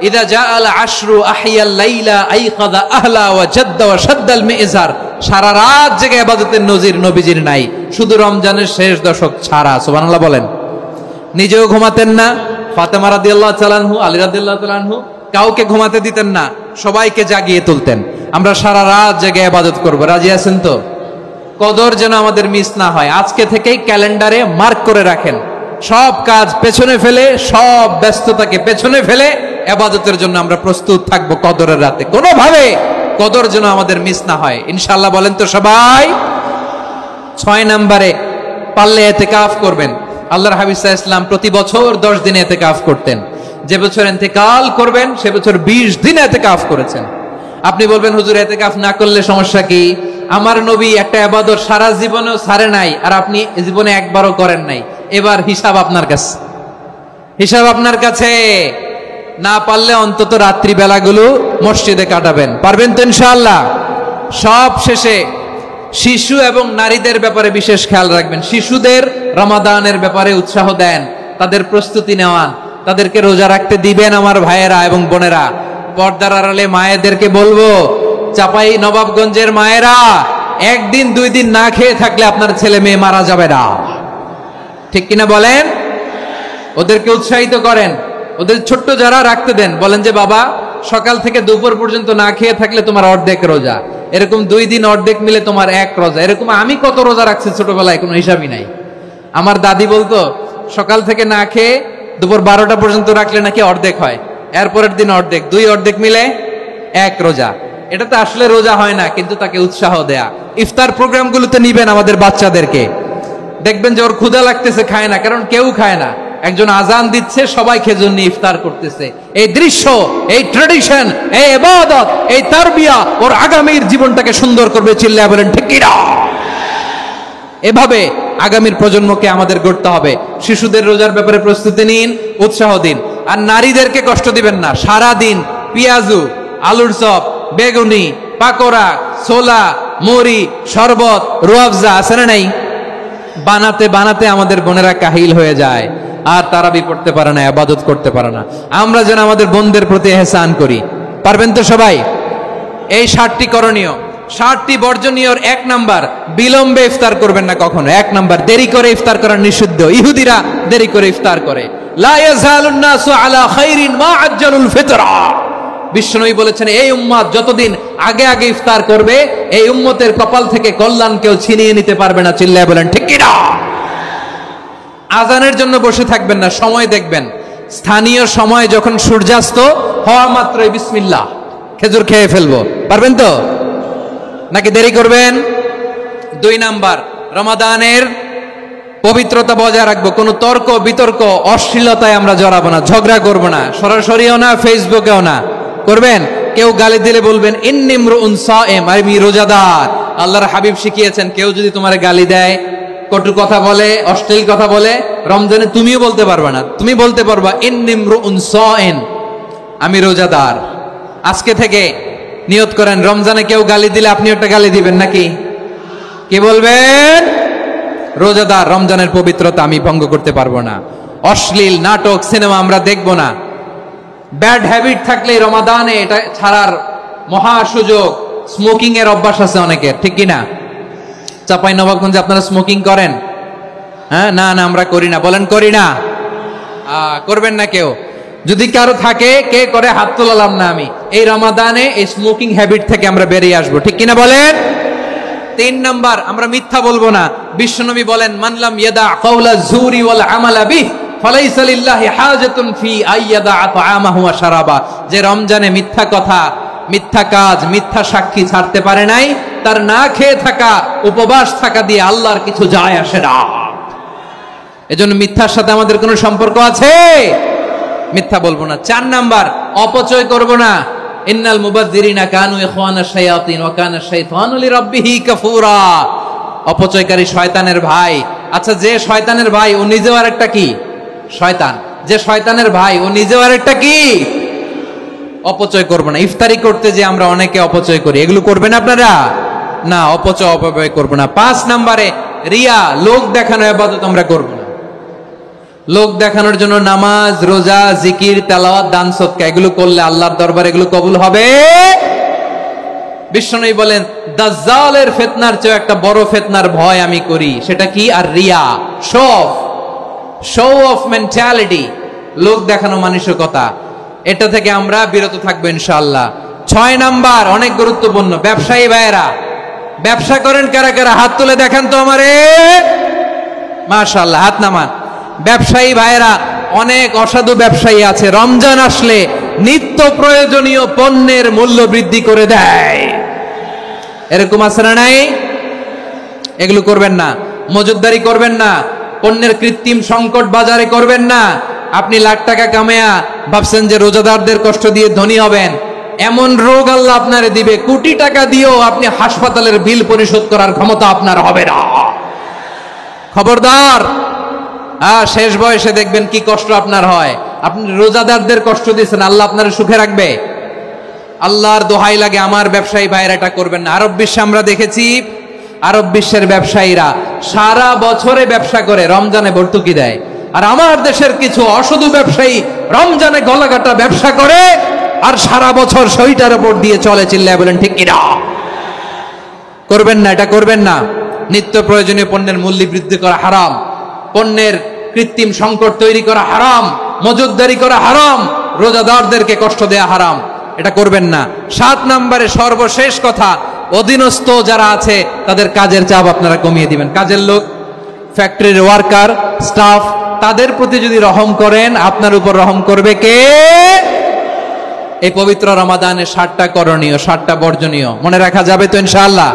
ইদা জাআল আশরু আহিয়াল লাইলা আইকাযা আহলা ওয়া জাদ্দা ওয়া শাদ্দাল মিজার। সারা রাত জেগে ইবাদতের নজির নবীজির নাই, শুধু রমজানের শেষ দশক ছাড়া। সুবহানাল্লাহ বলেন। নিজেও ঘুমাতেন না। ফাতেমা রাদিয়াল্লাহু তাআলা আনহু, আলী রাদিয়াল্লাহু তাআলা আনহু কাউকে ঘুমাতে দিতেন না, সবাইকে জাগিয়ে তুলতেন। আমরা সারা রাত জেগে ইবাদত করব, রাজি আছেন তো? কদর যেন আমাদের মিস না হয়। আজকে থেকেই ক্যালেন্ডারে মার্ক করে রাখেন, সব কাজ পেছনে ফেলে, সব ব্যস্ততাকে পেছনে ফেলে ইবাদতের জন্য আমরা প্রস্তুত থাকবো কদরের রাতে। কোনোভাবে কদর যেন আমাদের মিস না হয়, ইনশাআল্লাহ। বলেন তো সবাই। 6 নম্বরে পারলে ইতিকাফ করবেন। আল্লাহর হাবিব সাল্লাল্লাহু আলাইহি ওয়াসাল্লাম প্রতি বছর 10 দিন ইতিকাফ করতেন। যে বছর ইন্তেকাল করবেন সে বছর 20 দিন ইতিকাফ করেছেন। আপনি বলবেন, হুজুর ইতিকাফ না করলে সমস্যা কি? আমার নবী একটা ইবাদত সারা জীবনেও ছাড়ে নাই, আর আপনি জীবনে একবারও করেন নাই। এবার হিসাব আপনার কাছে, হিসাব আপনার কাছে। না পারলে অন্তত রাত্রি বেলাগুলো মসজিদে কাটাবেন। পারবেন তো ইনশাআল্লাহ? সব শেষে শিশু এবং নারীদের ব্যাপারে বিশেষ খেয়াল রাখবেন। শিশুদের রমাদানের ব্যাপারে উৎসাহ দেন, তাদের প্রস্তুতি নেওয়ান, তাদেরকে রোজা রাখতে দিবেন আমার ভাইয়েরা এবং বোনেরা। পর্দার আড়ালে মায়েদেরকে বলবো, চাপাই নবাবগঞ্জের মায়েরা, একদিন 2 দিন না খেয়ে থাকলে আপনার ছেলে মেয়ে মারা যাবে না। ঠিক কিনা বলেন? ওদেরকে উৎসাহিত করেন, ওদের ছোট্ট যারা রাখতে দেন, বলেন যে বাবা সকাল থেকে দুপুর পর্যন্ত না খেয়ে থাকলে তোমার অর্ধেক রোজা, এরকম 2 দিন অর্ধেক মিলে তোমার 1 রোজা। এরকম আমি কত রোজা রাখছি ছোটবেলায় কোনো হিসাবই নাই। আমার দাদি বলতো সকাল থেকে না খেয়ে দুপুর 12টা পর্যন্ত রাখলে নাকি অর্ধেক হয়, এরপরের দিন অর্ধেক, 2 অর্ধেক মিলে 1 রোজা। এটা তো আসলে রোজা হয় না, কিন্তু তাকে উৎসাহ দেয়া। ইফতার প্রোগ্রামগুলোতে নিবেন আমাদের বাচ্চাদেরকে, দেখবেন যে ওর ক্ষুধা লাগতেছে, খায় না, কারণ কেউ খায় না, একজন আজান দিচ্ছে, সবাই খেজুর নিয়ে ইফতার করতেছে। এই দৃশ্য, এই ট্র্যাডিশন, এই ইবাদত, এই তারবিয়া ওর আগামীর জীবনটাকে সুন্দর করবে। চিল্লায়া বলেন ঠিক কি না? এভাবে আগামীর প্রজন্মকে আমাদের গড়তে হবে। শিশুদের রোজার ব্যাপারে প্রস্তুতি নিন, উৎসাহ দিন। আর নারীদেরকে কষ্ট দিবেন না। সারা দিন পেঁয়াজু, আলুর চপ, বেগুনি, পাকোড়া, ছোলা, মুড়ি, শরবত, রুয়াবজা আছে না নাই, বানাতে বানাতে আমাদের বোনেরা কাহিল হয়ে যায়, আর তারাবি পড়তে পারে না, ইবাদত করতে পারে না। আমরা যেন আমাদের বোনদের প্রতি ইহসান করি। পারবেন তো সবাই? এই 7টি করণীয়, 7টি বর্জনীয়র 1 নাম্বার, বিলম্বে ইফতার করবেন না কখনো। 1 নাম্বার, দেরি করে ইফতার করা নিষিদ্ধ। ইহুদিরা দেরি করে ইফতার করে। লা ইয়াজালুন নাসু আলা খাইরিন মা আজ্জালুল ফিতরা। বিশ্বনবী বলেছেন, এই উম্মত যতদিন আগে আগে ইফতার করবে, এই উম্মতের কপাল থেকে কল্যাণ কেউ ছিনিয়ে নিতে পারবে না। চিল্লায় বলেন ঠিক কি না? আজানের জন্য বসে থাকবেন না, সময় দেখবেন। স্থানীয় সময় যখন সূর্যাস্ত হওয়া মাত্রই বিসমিল্লাহ, খেজুর খেয়ে ফেলবো। পারবেন তো? নাকি দেরি করবেন? 2 নাম্বার, রমাদানের পবিত্রতা বজায় রাখবো। কোনো তর্ক বিতর্ক অশ্লীলতায় আমরা জড়াবো না, ঝগড়া করবো না, সরাসরিও না, ফেসবুকেও না। করবেন? কেউ গালি দিলে বলবেন ইন্নী ইমরুউন সায়েম, আমি রোজাদার। আল্লাহর হাবিব শিখিয়েছেন, কেউ যদি তোমার গালি দেয়, কটু কথা বলে, অশ্লীল কথা বলে, রমজানে তুমিও বলতে পারবে না। তুমি বলতে পারবা ইন্নী ইমরুউন সায়েম, আমি রোজাদার। আজকে থেকে নিয়ত করেন, রমজানে কেউ গালি দিলে আপনি একটা গালি দিবেন নাকি? কি বলবেন? রোজাদার, রমজানের পবিত্রতা আমি ভঙ্গ করতে পারবো না। অশ্লীল নাটক, সিনেমা আমরা দেখবো না। ব্যাড হ্যাবিট থাকলে রমাদানে এটা ছাড়ার মহা সুযোগ। স্মোকিং এর অভ্যাস আছে অনেকের, ঠিক কিনা? চাপাই নবাবগঞ্জে আপনারা স্মোকিং করেন? হ্যাঁ, না না আমরা করি না। বলেন করি না? করবেন না কেউ? যদি কারো থাকে, কে করে হাত তোলালাম না আমি। এই রমাদানে এই স্মোকিং হ্যাবিট থেকে আমরা বেরিয়ে আসবো, ঠিক কিনা বলেন? 3 নাম্বার, আমরা মিথ্যা বলবো না। বিশ্বনবী বলেন, মানলাম ইয়াদা কাওলা যুরি ওয়াল আমালা বিহি ফালাইসা লিল্লাহি হাজাতুন ফি আইয়াদা তাআমাহু ওয়া শারাবা। যে রমজানে মিথ্যা কথা, মিথ্যা কাজ, মিথ্যা সাক্ষী ছাড়তে পারে নাই, তার না খেয়ে থাকা, উপবাস থাকা দিয়ে আল্লাহর কিছু যায় আসে না। এজন্য মিথ্যার সাথে আমাদের কোনো সম্পর্ক আছে? মিথ্যা বলবো না। 4 নাম্বার, অপচয় করব না। ইন্নাল মুবাযযিরিনা কানু ইখওয়ানাশ শায়াতিন ওয়া কানা শাইতানু লিরাব্বিহি কাফুরা। অপচয়কারী শয়তানের ভাই। আচ্ছা, যে শয়তানের ভাই ও নিজেও আরেকটা কি? শয়তান। যে শয়তানের ভাই ও নিজেও আরেকটা কি? অপচয় করব না। ইফতারি করতে যে আমরা অনেকে অপচয় করি, এগুলো করবেন আপনারা? না, অপচয় অপব্যয় করব না। 5 নম্বরে, রিয়া, লোক দেখানো ইবাদত আমরা করব না। লোক দেখানোর জন্য নামাজ, রোজা, জিকির, তেলাওয়াত, দান, সদকা এগুলো করলে আল্লাহর দরবারে এগুলো কবুল হবে? বিশ্বনবী বলেন, দাজ্জালের ফিতনার চেয়ে একটা বড় ফিতনার ভয় আমি করি। সেটা কি? আর রিয়া, শো অফ মেন্টালিটি, লোক দেখানো মানসিকতা। এটা থেকে আমরা বিরত থাকবো ইনশাআল্লাহ। 6 নাম্বার, অনেক গুরুত্বপূর্ণ। ব্যবসায়ী ভাইয়েরা, ব্যবসা করেন কারা কারা? হাত তুলে দেখান তো আমারে। মাশাআল্লাহ, হাত নামান। ব্যবসায়ী ভাইয়েরা, অনেক অসাধু ব্যবসায়ী আছে, রমজান আসলে নিত্য প্রয়োজনীয় পণ্যের মূল্য বৃদ্ধি করে দেয়। এরকম আছে না নাই? এগুলো করবেন না। মজুদদারি করবেন না। পণ্যের কৃত্রিম সংকট বাজারে করবেন না। আপনি লাখ টাকা কামায়া ভাবছেন যে রোজাদারদের কষ্ট দিয়ে ধনী হবেন। এমন রোগ আল্লাহ আপনারে দিবে, কোটি টাকা দিয়েও আপনি হাসপাতালের বিল পরিশোধ করার ক্ষমতা আপনার হবে না। খবরদার। শেষ বয়সে দেখবেন কি কষ্ট আপনার হয়। আপনি রোজাদারদের কষ্ট দিয়েছেন, আল্লাহ আপনার সুখে রাখবে? আল্লাহর দোহাই লাগে, আমার ব্যবসায়ী ভাইয়েরা এটা করবেন না। আরব বিশ্বে আমরা দেখেছি, আরব বিশ্বের ব্যবসায়ীরা সারা বছরে ব্যবসা করে, রমজানে ভর্তুকি দেয়। আর আমার দেশের কিছু অসাধু ব্যবসায়ী রমজানে গলাকাটা ব্যবসা করে, আর সারা বছর শরীরটার উপর দিয়ে চলে, চিল্লায় বলেন ঠিক কিনা? করবেন না, এটা করবেন না। নিত্য প্রয়োজনীয় পণ্যের মূল্য বৃদ্ধি করা হারাম, পণ্যের কৃত্রিম সংকট তৈরি করা হারাম, মজুতদারি করা হারাম, রোজাদারদেরকে কষ্ট দেয়া হারাম, এটা করবেন না। 7 নম্বরে সর্বশেষ কথা, অধীনস্থ যারা আছে তাদের কাজের চাপ আপনারা কমিয়ে দিবেন। কাজের লোক, ফ্যাক্টরির ওয়ার্কার, স্টাফ, তাদের প্রতি যদি রহম করেন, আপনার উপর রহম করবে কে? এই পবিত্র রমাদানে 7টা করণীয়, 7টা বর্জনীয় মনে রাখা যাবে তো ইনশাআল্লাহ?